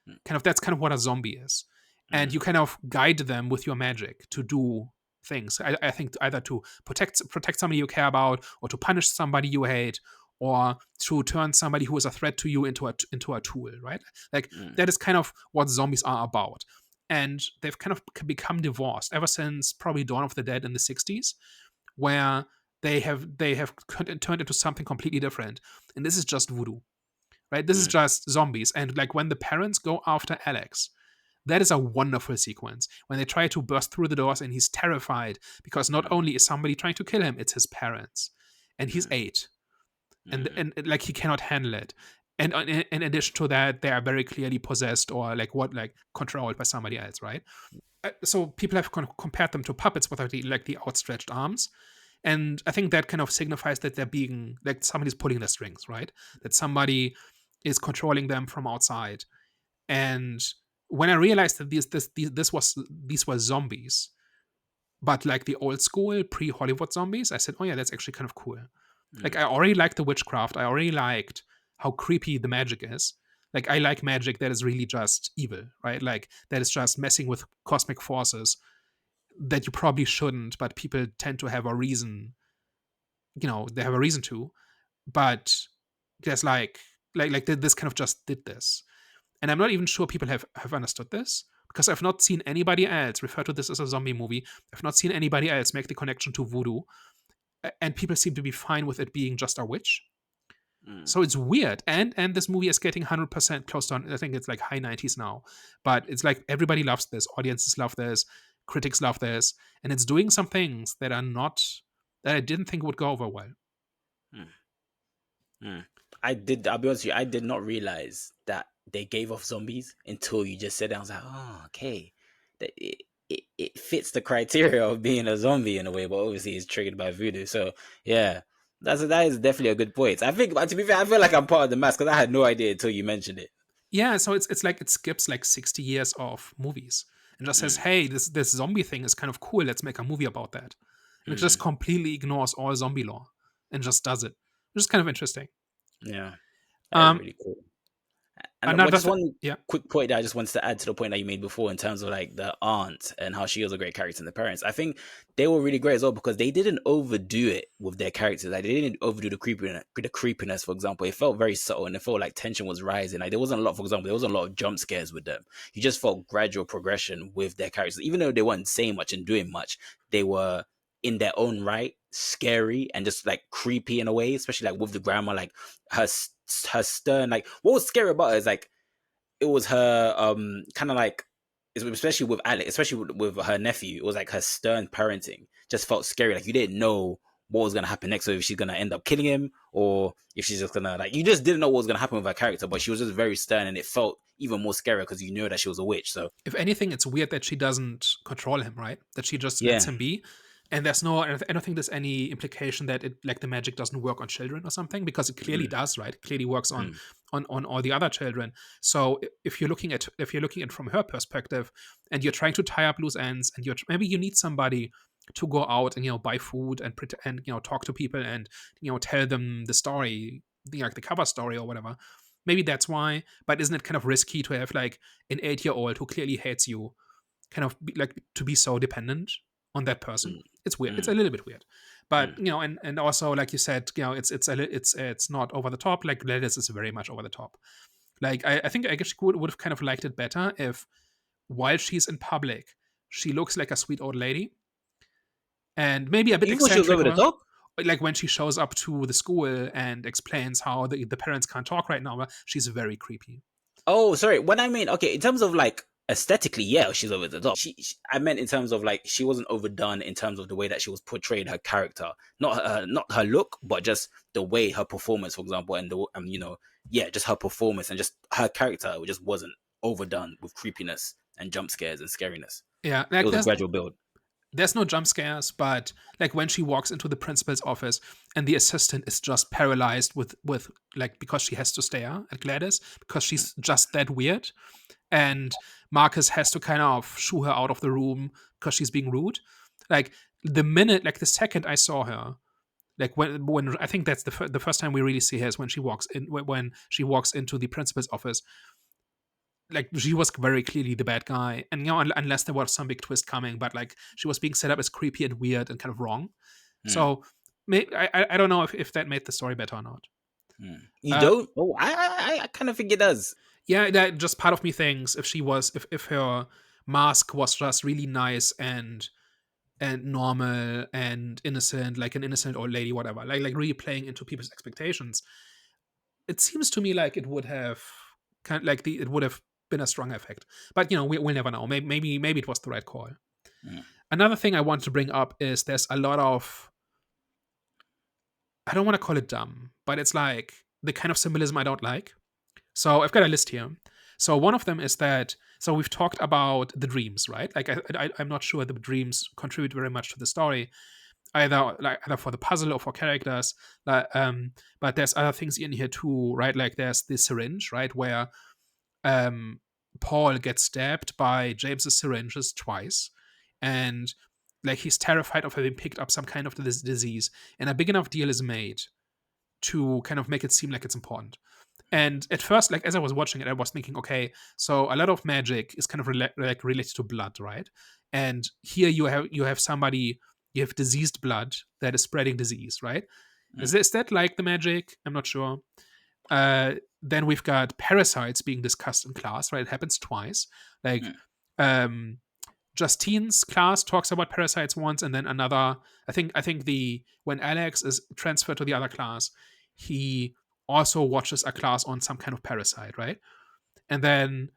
mm, Kind of That's kind of what a zombie is. And mm, you kind of guide them with your magic to do things. I think either to protect somebody you care about, or to punish somebody you hate, or to turn somebody who is a threat to you into a tool, right? Like, mm, that is kind of what zombies are about. And they've kind of become divorced ever since probably Dawn of the Dead in the 60s, where they have turned into something completely different. And this is just voodoo, right? This is mm, just zombies. And like when the parents go after Alex, that is a wonderful sequence when they try to burst through the doors and he's terrified because not mm, only is somebody trying to kill him, it's his parents. And he's mm, 8, and mm, like he cannot handle it. And in addition to that, they are very clearly possessed or like controlled by somebody else, right? So people have compared them to puppets without the outstretched arms. And I think that kind of signifies that they're being like somebody's pulling the strings, right? That somebody is controlling them from outside. And when I realized that these were zombies, but like the old school pre-Hollywood zombies, I said, "Oh yeah, that's actually kind of cool." Like, mm, I already liked the witchcraft. I already liked how creepy the magic is. Like, I like magic that is really just evil, right? Like, that is just messing with cosmic forces that you probably shouldn't, but people tend to have a reason. They have a reason to. But there's this kind of just did this. And I'm not even sure people have understood this, because I've not seen anybody else refer to this as a zombie movie. I've not seen anybody else make the connection to voodoo. And people seem to be fine with it being just a witch. mm. So it's weird. And this movie is getting 100% close to, I think it's like high 90s now. But it's like everybody loves this. Audiences love this. Critics love this. And it's doing some things that are not, that I didn't think would go over well. Mm, mm. I'll be honest with you, I did not realize that they gave off zombies until you just said it. I was like, oh, okay. That it fits the criteria of being a zombie in a way, but obviously it's triggered by voodoo. So, yeah. That is definitely a good point. I think, but to be fair, I feel like I'm part of the mass because I had no idea until you mentioned it. Yeah, so it's like it skips like 60 years of movies and just says, Mm, hey, this zombie thing is kind of cool. Let's make a movie about that. And it just mm, completely ignores all zombie lore and just does it, which is kind of interesting. yeah, that is Um, really cool. And another just thing, one yeah. quick point that I just wanted to add to the point that you made before in terms of like the aunt and how she was a great character and the parents. I think they were really great as well because they didn't overdo it with their characters. Like they didn't overdo the creepiness, for example. It felt very subtle and it felt like tension was rising. Like there wasn't a lot, for example, there wasn't a lot of jump scares with them. You just felt gradual progression with their characters. Even though they weren't saying much and doing much, they were in their own right scary and just like creepy in a way, especially like with the grandma, like her her stern, like what was scary about her is like it was her kind of like, especially with Alex, especially with her nephew, it was like her stern parenting just felt scary. Like you didn't know what was gonna happen next, so if she's gonna end up killing him or if she's just gonna, like, you just didn't know what was gonna happen with her character, but she was just very stern and it felt even more scary because you knew that she was a witch. So If anything, it's weird that she doesn't control him, right? That she just lets yeah. him be. And there's no, I don't think there's any implication that it, like, the magic doesn't work on children or something, because it clearly Mm, does, right? It clearly works on mm, on all the other children. So if you're looking at from her perspective, and you're trying to tie up loose ends, and maybe you need somebody to go out and buy food and pretend, talk to people and tell them the story, like the cover story or whatever. Maybe that's why. But isn't it kind of risky to have like an 8-year-old who clearly hates you, kind of like to be so dependent on that person? mm, It's weird. It's a mm, little bit weird. But mm. and also, like you said, it's not over the top. Like Gladys is very much over the top. Like I think I guess she would have kind of liked it better if, while she's in public, she looks like a sweet old lady and maybe a bit You thought she was eccentric, over the top? like when she shows up to the school and explains how the parents can't talk right now. She's very creepy. Oh, sorry. When I mean, okay, in terms of like aesthetically, yeah, she's over the top. I meant in terms of like she wasn't overdone in terms of the way that she was portrayed, her character, not her look, but just the way her performance, for example, and the yeah, just her performance and just her character just wasn't overdone with creepiness and jump scares and scariness. Yeah, It like was a there's gradual build. no jump scares, but like when she walks into the principal's office and the assistant is just paralyzed with like, because she has to stare at Gladys because Mm, she's just that weird, and Marcus has to kind of shoo her out of the room because she's being rude. Like the second I saw her, like when I think that's the first time we really see her is when she walks in, when she walks into the principal's office. Like she was very clearly the bad guy, and unless there was some big twist coming, but like she was being set up as creepy and weird and kind of wrong. mm, So I don't know if that made the story better or not. mm. You Uh, don't? Oh, I kind of think it does. yeah, that just part of me thinks if her mask was just really nice and normal and innocent, like an innocent old lady, whatever, like really playing into people's expectations, it seems to me like it would have it would have been a strong effect. But we'll never know. Maybe it was the right call. Mm, Another thing I want to bring up is there's a lot of, I don't want to call it dumb, but it's like the kind of symbolism I don't like. So I've got a list here. So one of them is that, so we've talked about the dreams, right? Like I'm not sure the dreams contribute very much to the story, either for the puzzle or for characters. But there's other things in here too, right? Like there's the syringe, right, where um, Paul gets stabbed by James's syringes twice, and like he's terrified of having picked up some kind of this disease, and a big enough deal is made to kind of make it seem like it's important. And at first, like as I was watching it, I was thinking, okay, so a lot of magic is kind of like related to blood, right? And here you have somebody, you have diseased blood that is spreading disease, right? mm, Is that like the magic? I'm not sure. Then we've got parasites being discussed in class, right? It happens twice. Like mm, um, Justine's class talks about parasites once, and then another. I think the when Alex is transferred to the other class, he also watches a class on some kind of parasite, right? And then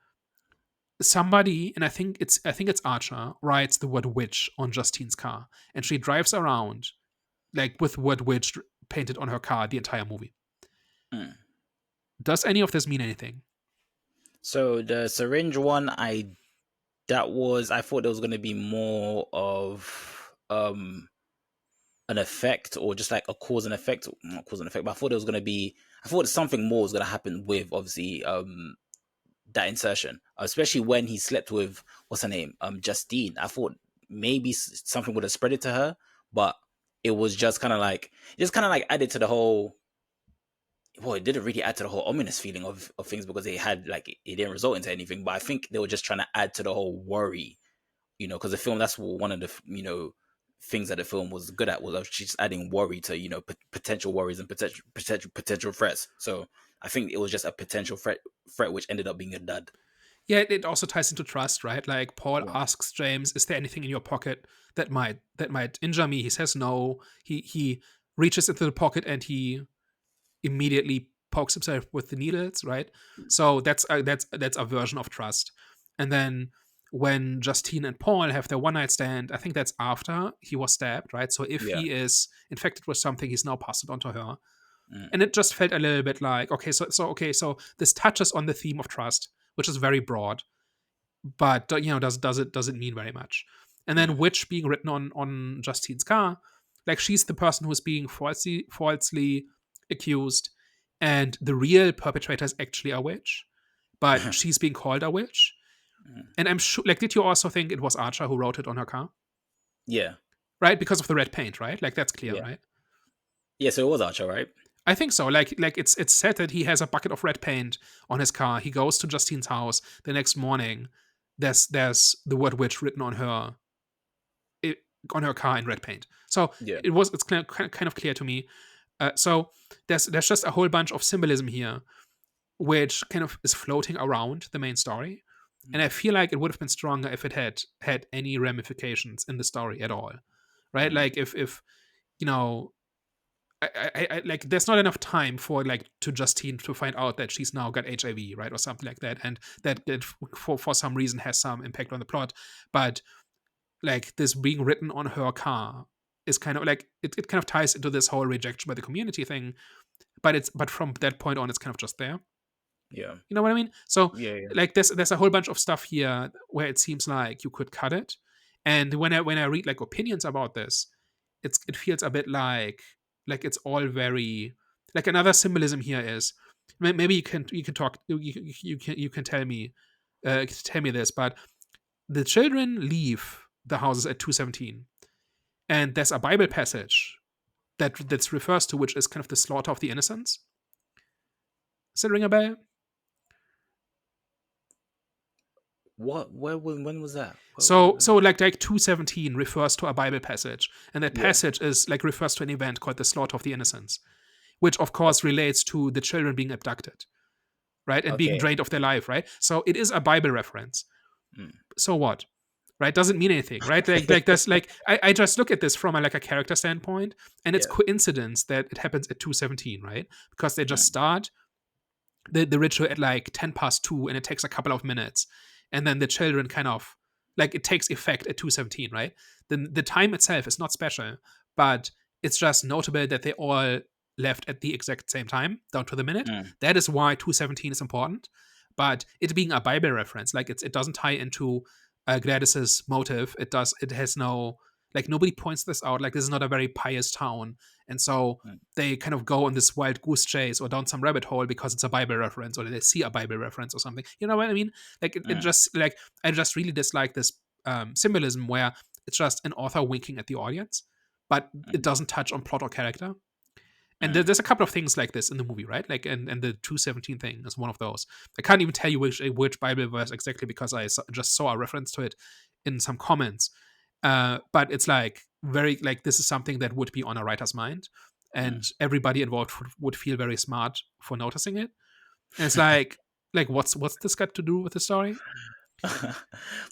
somebody, and I think it's Archer, writes the word witch on Justine's car, and she drives around like with word witch painted on her car the entire movie. mm. Does any of this mean anything? So the syringe one, I thought there was going to be more of an effect, or just like a cause and effect, not cause and effect, but I thought there was going to be, I thought something more was going to happen with obviously that insertion, especially when he slept with, what's her name, Justine. I thought maybe something would have spread it to her, but it was just kind of like, just kind of like added to the whole, well, it didn't really add to the whole ominous feeling of things, because they had like, it didn't result into anything, but I think they were just trying to add to the whole worry, because the film, that's one of the things that the film was good at, was just adding worry to potential worries and potential threats. So I think it was just a potential threat which ended up being a dud. Yeah, it also ties into trust, right? Like Paul Yeah. asks James, "Is there anything in your pocket that might injure me?" He says no. He reaches into the pocket and he immediately pokes himself with the needles, right? So that's a version of trust. And then when Justine and Paul have their one night stand, I think that's after he was stabbed, right? So if Yeah. he is infected with something, he's now passed it on to her. Mm. And it just felt a little bit like, so this touches on the theme of trust, which is very broad, but does it mean very much? And then Mm. witch being written on Justine's car, like she's the person who's being falsely accused, and the real perpetrator is actually a witch, but she's being called a witch. Mm. And I'm sure, like, did you also think it was Archer who wrote it on her car, Yeah. right? Because of the red paint, right? Like that's clear, Yeah. right? Yeah. So it was Archer, right? I think so. Like it's said that he has a bucket of red paint on his car. He goes to Justine's house the next morning. There's the word witch written it, on her car in red paint. So Yeah. it's kind of clear to me. So there's just a whole bunch of symbolism here, which kind of is floating around the main story. And I Mm. feel like it would have been stronger if it had any ramifications in the story at all, right? Mm. Like if you know like there's not enough time for like to Justine to find out that she's now got HIV, right, or something like that, and that for some reason has some impact on the plot. But like this being written on her car is kind of like it kind of ties into this whole rejection by the community thing. But from that point on, it's kind of just there. Yeah. You know what I mean? So Yeah. Yeah. like there's a whole bunch of stuff here where it seems like you could cut it. And when I read like opinions about this, it feels a bit like it's all very like another symbolism here is maybe you can talk you can tell me this, but the children leave the houses at 2:17, and there's a Bible passage that refers to which is kind of the slaughter of the innocents. Does it ring a bell? What? Where? When was that? Where was So that? like 2:17 refers to a Bible passage, and that Yeah. passage is like refers to an event called the slaughter of the innocents, which of course relates to the children being abducted, right, and being Okay. drained of their life, right? So it is a Bible reference. Mm. So what? Right? Doesn't mean anything, right? Like that's like I just look at this from like a character standpoint, and it's Yeah. coincidence that it happens at 2:17, right? Because they just Mm. start the ritual at like 10 past 2, and it takes a couple of minutes, and then the children kind of like it takes effect at 2:17, right? Then the time itself is not special, but it's just notable that they all left at the exact same time down to the minute. Mm. That is why 2:17 is important. But it being a Bible reference, like it doesn't tie into Gladys's motive. It has no, like, nobody points this out, like this is not a very pious town, and so Mm. they kind of go on this wild goose chase or down some rabbit hole because it's a Bible reference or they see a Bible reference or something. You know what I mean? Like it Mm. just like I just really dislike this symbolism where it's just an author winking at the audience, but it Mm. doesn't touch on plot or character. And Mm. there's a couple of things like this in the movie, right? Like, and the 2:17 thing is one of those. I can't even tell you which Bible verse exactly because just saw a reference to it in some comments. But it's like very like this is something that would be on a writer's mind, and Mm. everybody involved would feel very smart for noticing it. And it's like what's this got to do with the story?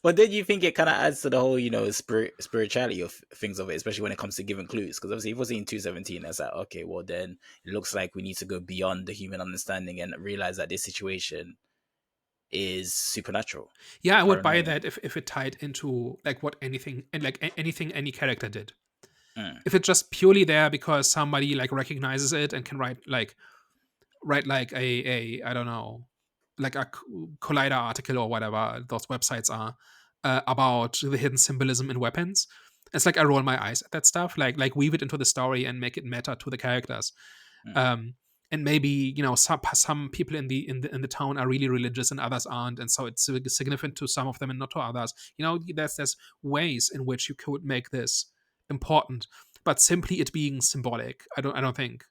But then you think it kind of adds to the whole, spirituality of things of it, especially when it comes to giving clues. Because obviously, if we're seeing 2:17, that's like, okay, well then it looks like we need to go beyond the human understanding and realize that this situation is supernatural, Yeah, I would buy paranormal. that if it tied into like what anything and like anything any character did. Mm. If it's just purely there because somebody like recognizes it and can write like a I don't know, like a Collider article or whatever those websites are about the hidden symbolism in weapons, it's like I roll my eyes at that stuff, like weave it into the story and make it meta to the characters. Mm, um and maybe, some people in the town are really religious and others aren't, and so it's significant to some of them and not to others. There's ways in which you could make this important, but simply it being symbolic, I don't think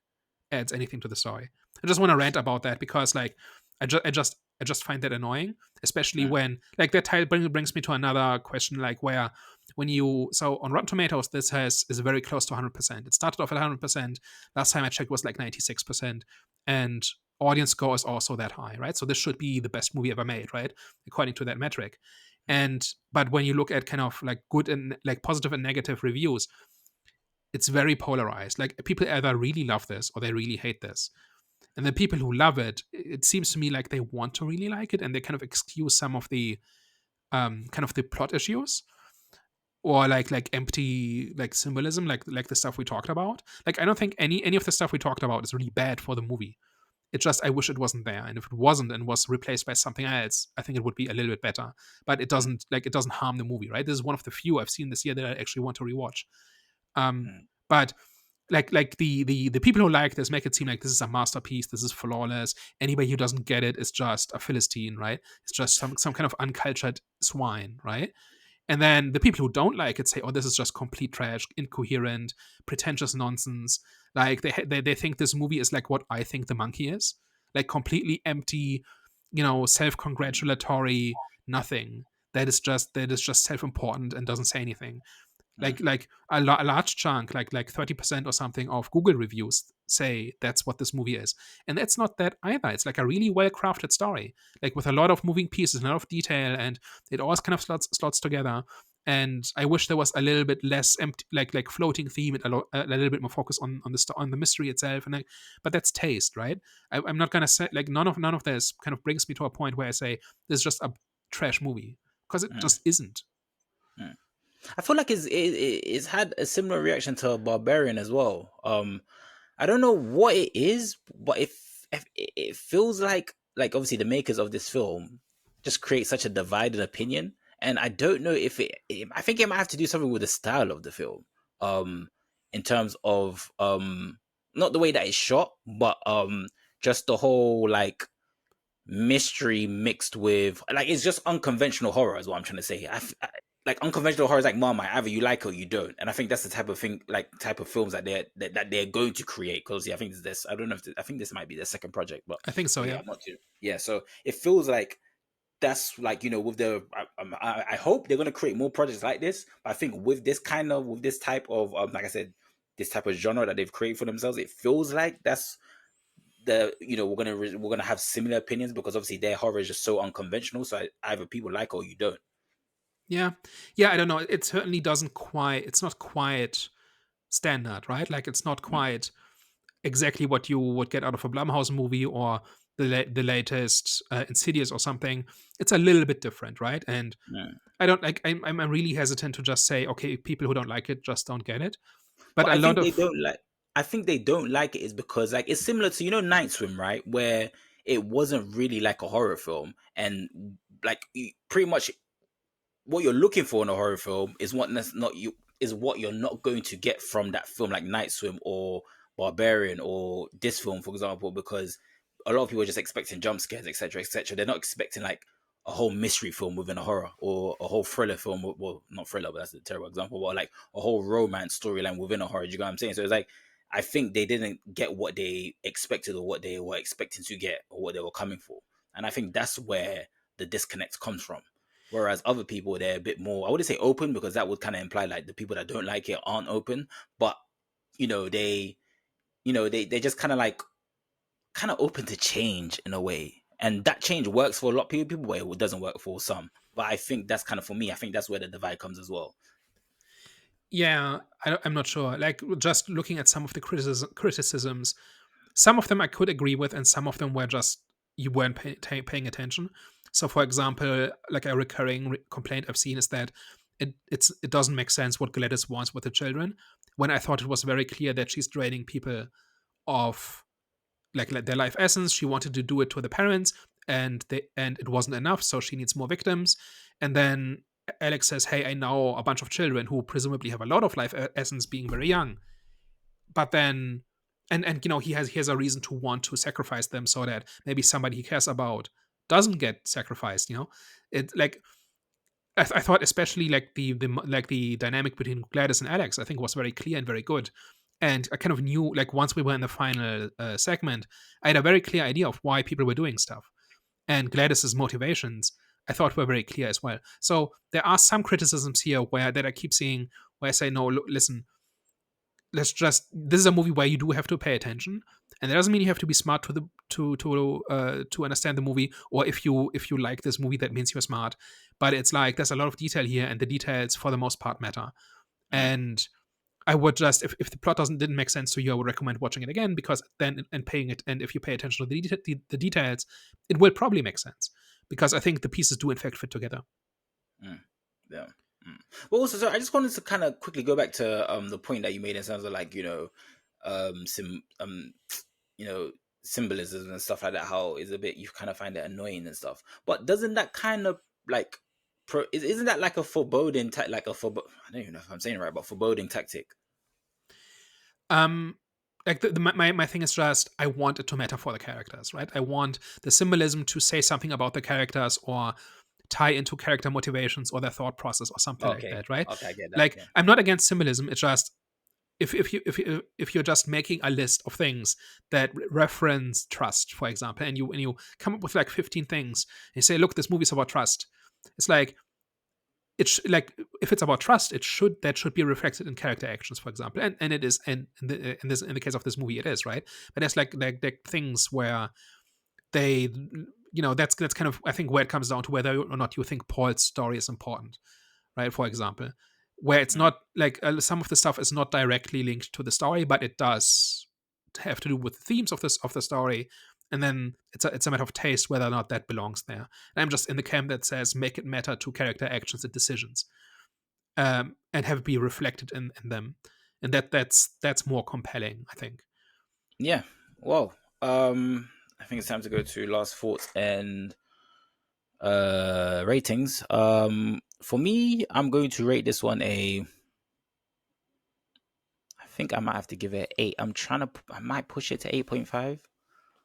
adds anything to the story. I just want to rant about that because, like, I just find that annoying, especially mm, when, like, that title brings me to another question, like, where when you so on Rotten Tomatoes this is very close to 100%. It started off at 100%. Last time I checked was like 96%, and audience score is also that high, right? So this should be the best movie ever made, right? According to that metric. And but when you look at kind of like good and like positive and negative reviews, it's very polarized. Like, people either really love this or they really hate this. And the people who love it, it seems to me like they want to really like it, and they kind of excuse some of the kind of the plot issues, or like empty like symbolism, like the stuff we talked about. Like, I don't think any of the stuff we talked about is really bad for the movie. It's just I wish it wasn't there, and if it wasn't and was replaced by something else, I think it would be a little bit better. But mm, it doesn't harm the movie, right? This is one of the few I've seen this year that I actually want to rewatch. Um, mm, but like the people who like this make it seem like this is a masterpiece, this is flawless. Anybody who doesn't get it is just a philistine, right? It's just some kind of uncultured swine, right? And then the people who don't like it say, "Oh, this is just complete trash, incoherent, pretentious nonsense." Like, they think this movie is like what I think The Monkey is, like completely empty, self-congratulatory, nothing. That is just self-important and doesn't say anything. mm, Like a large chunk, like 30% or something of Google reviews say that's what this movie is, and that's not that either. It's like a really well crafted story, like with a lot of moving pieces, a lot of detail, and it all kind of slots together. And I wish there was a little bit less empty, like floating theme, and a little bit more focus on the mystery itself. And but that's taste, right? I'm not gonna say, like, none of this kind of brings me to a point where I say this is just a trash movie, because it mm, just isn't. mm. I feel like it's had a similar reaction to Barbarian as well. I don't know what it is, but it feels like obviously the makers of this film just create such a divided opinion, and I don't know if I think it might have to do something with the style of the film, um, in terms of not the way that it's shot, but just the whole like mystery mixed with like it's just unconventional horror is what I'm trying to say. Like unconventional horror is like Marmite, either you like it or you don't, and I think that's the type of thing, like type of films that they're going to create. Because yeah, I think this, I don't know if I think this might be their second project, I think so, but yeah, yeah. I'm not too yeah. So it feels like that's like with the I hope they're going to create more projects like this. But I think with this type of like I said, this type of genre that they've created for themselves, it feels like that's the we're gonna have similar opinions because obviously their horror is just so unconventional. So either people like or you don't. Yeah. Yeah, I don't know. It certainly doesn't quite, it's not quite standard, right? Like, it's not Mm, quite exactly what you would get out of a Blumhouse movie, or the latest Insidious or something. It's a little bit different, right? And mm. I don't like, I'm really hesitant to just say, okay, people who don't like it just don't get it. But But a I lot think they of, don't like. I think they don't like it is because like it's similar to Night Swim, right? Where it wasn't really like a horror film, and like pretty much what you're looking for in a horror film is not you is what you're not going to get from that film, like Night Swim or Barbarian or this film, for example, because a lot of people are just expecting jump scares, etc., etc. They're not expecting like a whole mystery film within a horror or a whole thriller film. Well, not thriller, but that's a terrible example. But like a whole romance storyline within a horror. Do you know what I'm saying? So it's like I think they didn't get what they expected or what they were expecting to get or what they were coming for, and I think that's where the disconnect comes from. Whereas other people, they're a bit more, I wouldn't say open because that would kind of imply like the people that don't like it aren't open, but they, they're just kind of open to change in a way. And that change works for a lot of people, but it doesn't work for some. But I think that's kind of for me, I think that's where the divide comes as well. yeah, I'm not sure. Like, just looking at some of the criticisms, some of them I could agree with, and some of them were just you weren't paying attention. So, for example, like a recurring complaint I've seen is that it doesn't make sense what Gladys wants with the children, when I thought it was very clear that she's draining people of like their life essence. She wanted to do it to the parents, and it wasn't enough, so she needs more victims. And then Alex says, "Hey, I know a bunch of children who presumably have a lot of life essence being very young," but then and he has a reason to want to sacrifice them so that maybe somebody he cares about doesn't get sacrificed. It like I thought especially like the dynamic between Gladys and Alex I think was very clear and very good. And I kind of knew, like, once we were in the final segment, I had a very clear idea of why people were doing stuff. And Gladys's motivations I thought were very clear as well. So there are some criticisms here where that I keep seeing where I say, no, look, listen, this is a movie where you do have to pay attention, and that doesn't mean you have to be smart to understand the movie, or if you like this movie that means you're smart. But it's like there's a lot of detail here, and the details for the most part matter. Mm. And I would just, if the plot didn't make sense to you, I would recommend watching it again, because then, and paying it, and if you pay attention to the details, it will probably make sense, because I think the pieces do in fact fit together. Mm. Yeah. Mm. Well, also, so I just wanted to kind of quickly go back to the point that you made in terms of, like, you know symbolism and stuff like that. How is a bit you kind of find it annoying and stuff. But doesn't that kind of like isn't that like a foreboding like I don't even know if I'm saying it right, but foreboding tactic? Like my thing is just, I want it to matter for the characters, right? I want the symbolism to say something about the characters, or tie into character motivations or their thought process or something like Okay. that, right? Okay, I get that. Like, Yeah. I'm not against symbolism. It's just, if you're just making a list of things that reference trust, for example, and you come up with like 15 things, and you say, look, this movie's about trust. It's like, like, if it's about trust, that should be reflected in character actions, for example, and it is, and in the case of this movie, it is, right? But there's like things where they, that's kind of, I think, where it comes down to whether or not you think Paul's story is important, right? For example, where it's Mm. not like, some of the stuff is not directly linked to the story, but it does have to do with the themes of the story. And then it's a matter of taste whether or not that belongs there. And I'm just in the camp that says, make it matter to character actions and decisions, and have it be reflected in them, and that's more compelling, I think. Yeah. Well, I think it's time to go to last thoughts and ratings. For me, I'm going to rate this one I think I might have to give it 8. I might push it to 8.5.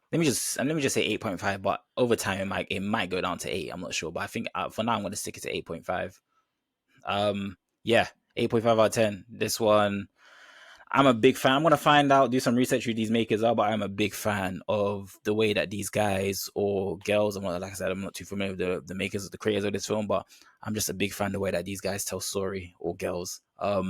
Let me just say 8.5, but over time it might go down to 8. I'm not sure, but I think for now I'm going to stick it to 8.5. Yeah, 8.5 out of 10. This one, I'm a big fan. I'm gonna find out, do some research who these makers are, but I'm a big fan of the way that these guys or girls, like I said, I'm not too familiar with the makers or the creators of this film, but I'm just a big fan of the way that these guys tell story, or girls. I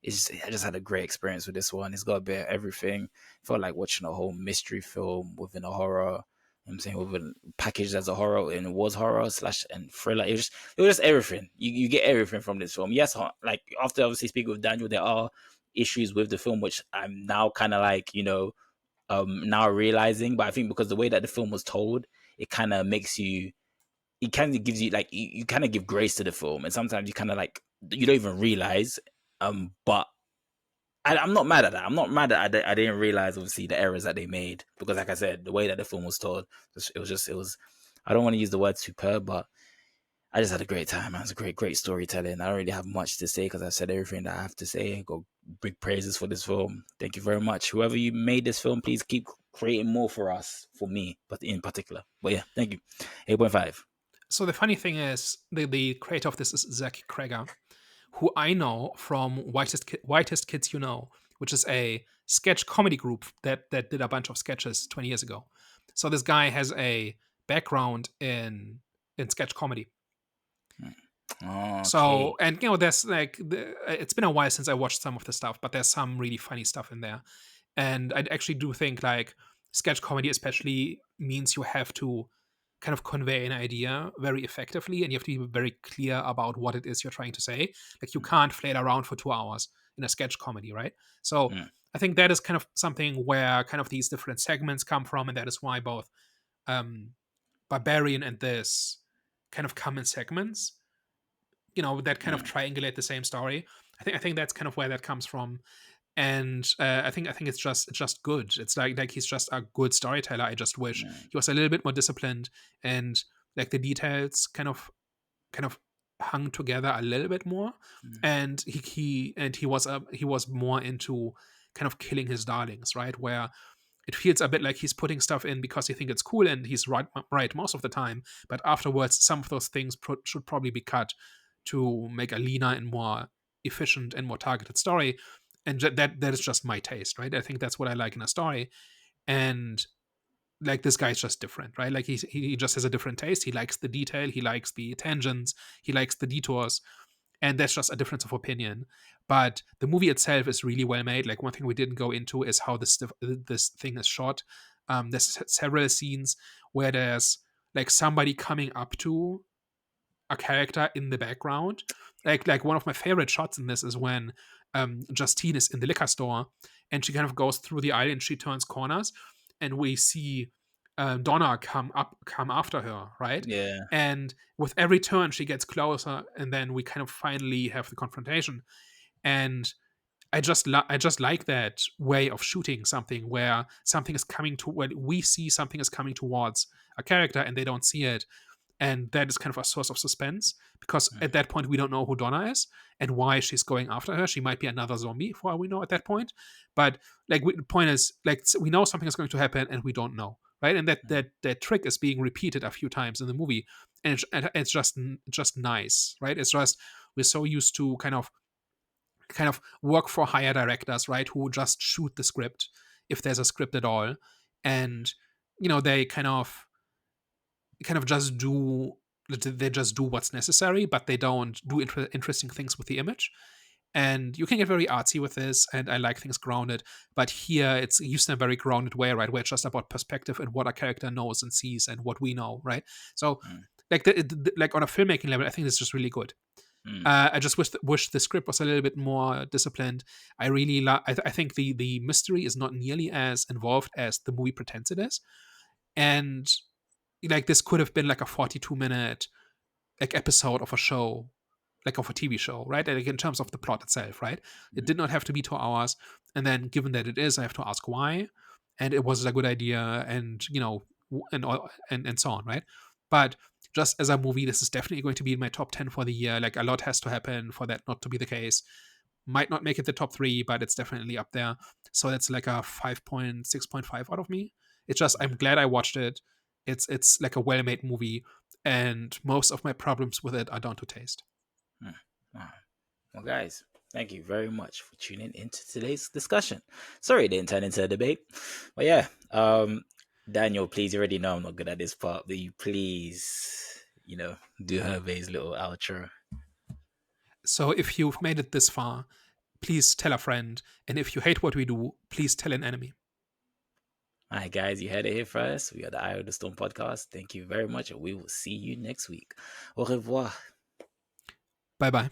just had a great experience with this one. It's got a bit of everything. Felt like watching a whole mystery film within a horror. I'm saying, within packaged as a horror, and it was horror slash and thriller. It was just everything. You get everything from this film. Yes, like after obviously speaking with Daniel, there are issues with the film, which I'm now kind of like, now realizing. But I think because the way that the film was told, it kind of makes you, it kind of gives you like, you kind of give grace to the film, and sometimes you kind of like, you don't even realize. But I'm not mad at that. I'm not mad that I didn't realize obviously the errors that they made, because like I said, the way that the film was told, it was. I don't want to use the word superb, but I just had a great time, man. It was a great storytelling. I don't really have much to say because I've said everything that I have to say. I got big praises for this film. Thank you very much. Whoever you made this film, please keep creating more for us, for me, but in particular. But yeah, thank you. 8.5. So the funny thing is, the creator of this is Zach Cregger, who I know from Whitest Kids You Know, which is a sketch comedy group that did a bunch of sketches 20 years ago. So this guy has a background in sketch comedy. So, Okay. and there's like, it's been a while since I watched some of the stuff, but there's some really funny stuff in there. And I actually do think, like, sketch comedy especially means you have to kind of convey an idea very effectively, and you have to be very clear about what it is you're trying to say. Like, you can't flail around for 2 hours in a sketch comedy, right? So Mm, I think that is kind of something where kind of these different segments come from, and that is why both um, Barbarian and this kind of come in segments, that kind of mm, triangulate the same story. I think that's kind of where that comes from. And I think it's just good. It's like he's just a good storyteller. I just wish mm, he was a little bit more disciplined, and like the details kind of hung together a little bit more, Mm. and he was more into kind of killing his darlings, right? Where it feels a bit like he's putting stuff in because he thinks it's cool, and he's right most of the time. But afterwards, some of those things should probably be cut to make a leaner and more efficient and more targeted story. And that is just my taste, right? I think that's what I like in a story. And like, this guy's just different, right? Like, he just has a different taste. He likes the detail, he likes the tangents, he likes the detours, and that's just a difference of opinion. But the movie itself is really well made. Like, one thing we didn't go into is how this thing is shot. There's several scenes where there's like somebody coming up to a character in the background. Like one of my favorite shots in this is when Justine is in the liquor store, and she kind of goes through the aisle and she turns corners, and we see Donna come after her, right? Yeah. And with every turn she gets closer, and then we kind of finally have the confrontation. And I just like that way of shooting something, where something is coming to where we see something is coming towards a character and they don't see it, and that is kind of a source of suspense, because Mm. at that point we don't know who Donna is and why she's going after her. She might be another zombie, for all we know at that point. But like, the point is, like, we know something is going to happen and we don't know, right? And Mm. that trick is being repeated a few times in the movie, and it's just nice, right? It's just, we're so used to kind of work for hire directors, right, who just shoot the script, if there's a script at all. And they kind of just do what's necessary, but they don't do interesting things with the image. And you can get very artsy with this, and I like things grounded. But here it's used in a very grounded way, right, where it's just about perspective and what a character knows and sees and what we know, right? So, Mm. like, like, on a filmmaking level, I think it's just really good. Mm. I just wish the script was a little bit more disciplined. I really I think the mystery is not nearly as involved as the movie pretends it is. And like, this could have been like a 42-minute like episode of a show, like of a TV show, right? Like, in terms of the plot itself, right? It Mm. did not have to be 2 hours. And then, given that it is, I have to ask why, and it was a good idea, and and all, and so on, right? But just as a movie, this is definitely going to be in my top 10 for the year. Like, a lot has to happen for that not to be the case. Might not make it the top 3, but it's definitely up there. So that's like a 5.6.5 out of me. It's just, I'm glad I watched it. It's like a well-made movie, and most of my problems with it are down to taste. Mm. Wow. Well, guys, thank you very much for tuning into today's discussion. Sorry it didn't turn into a debate, but yeah. Daniel, please, you already know I'm not good at this part, but you please, do Hervé's little outro. So if you've made it this far, please tell a friend, and if you hate what we do, please tell an enemy. All right, guys, you heard it here first. We are the Eye of the Storm podcast. Thank you very much, and we will see you next week. Au revoir. Bye bye.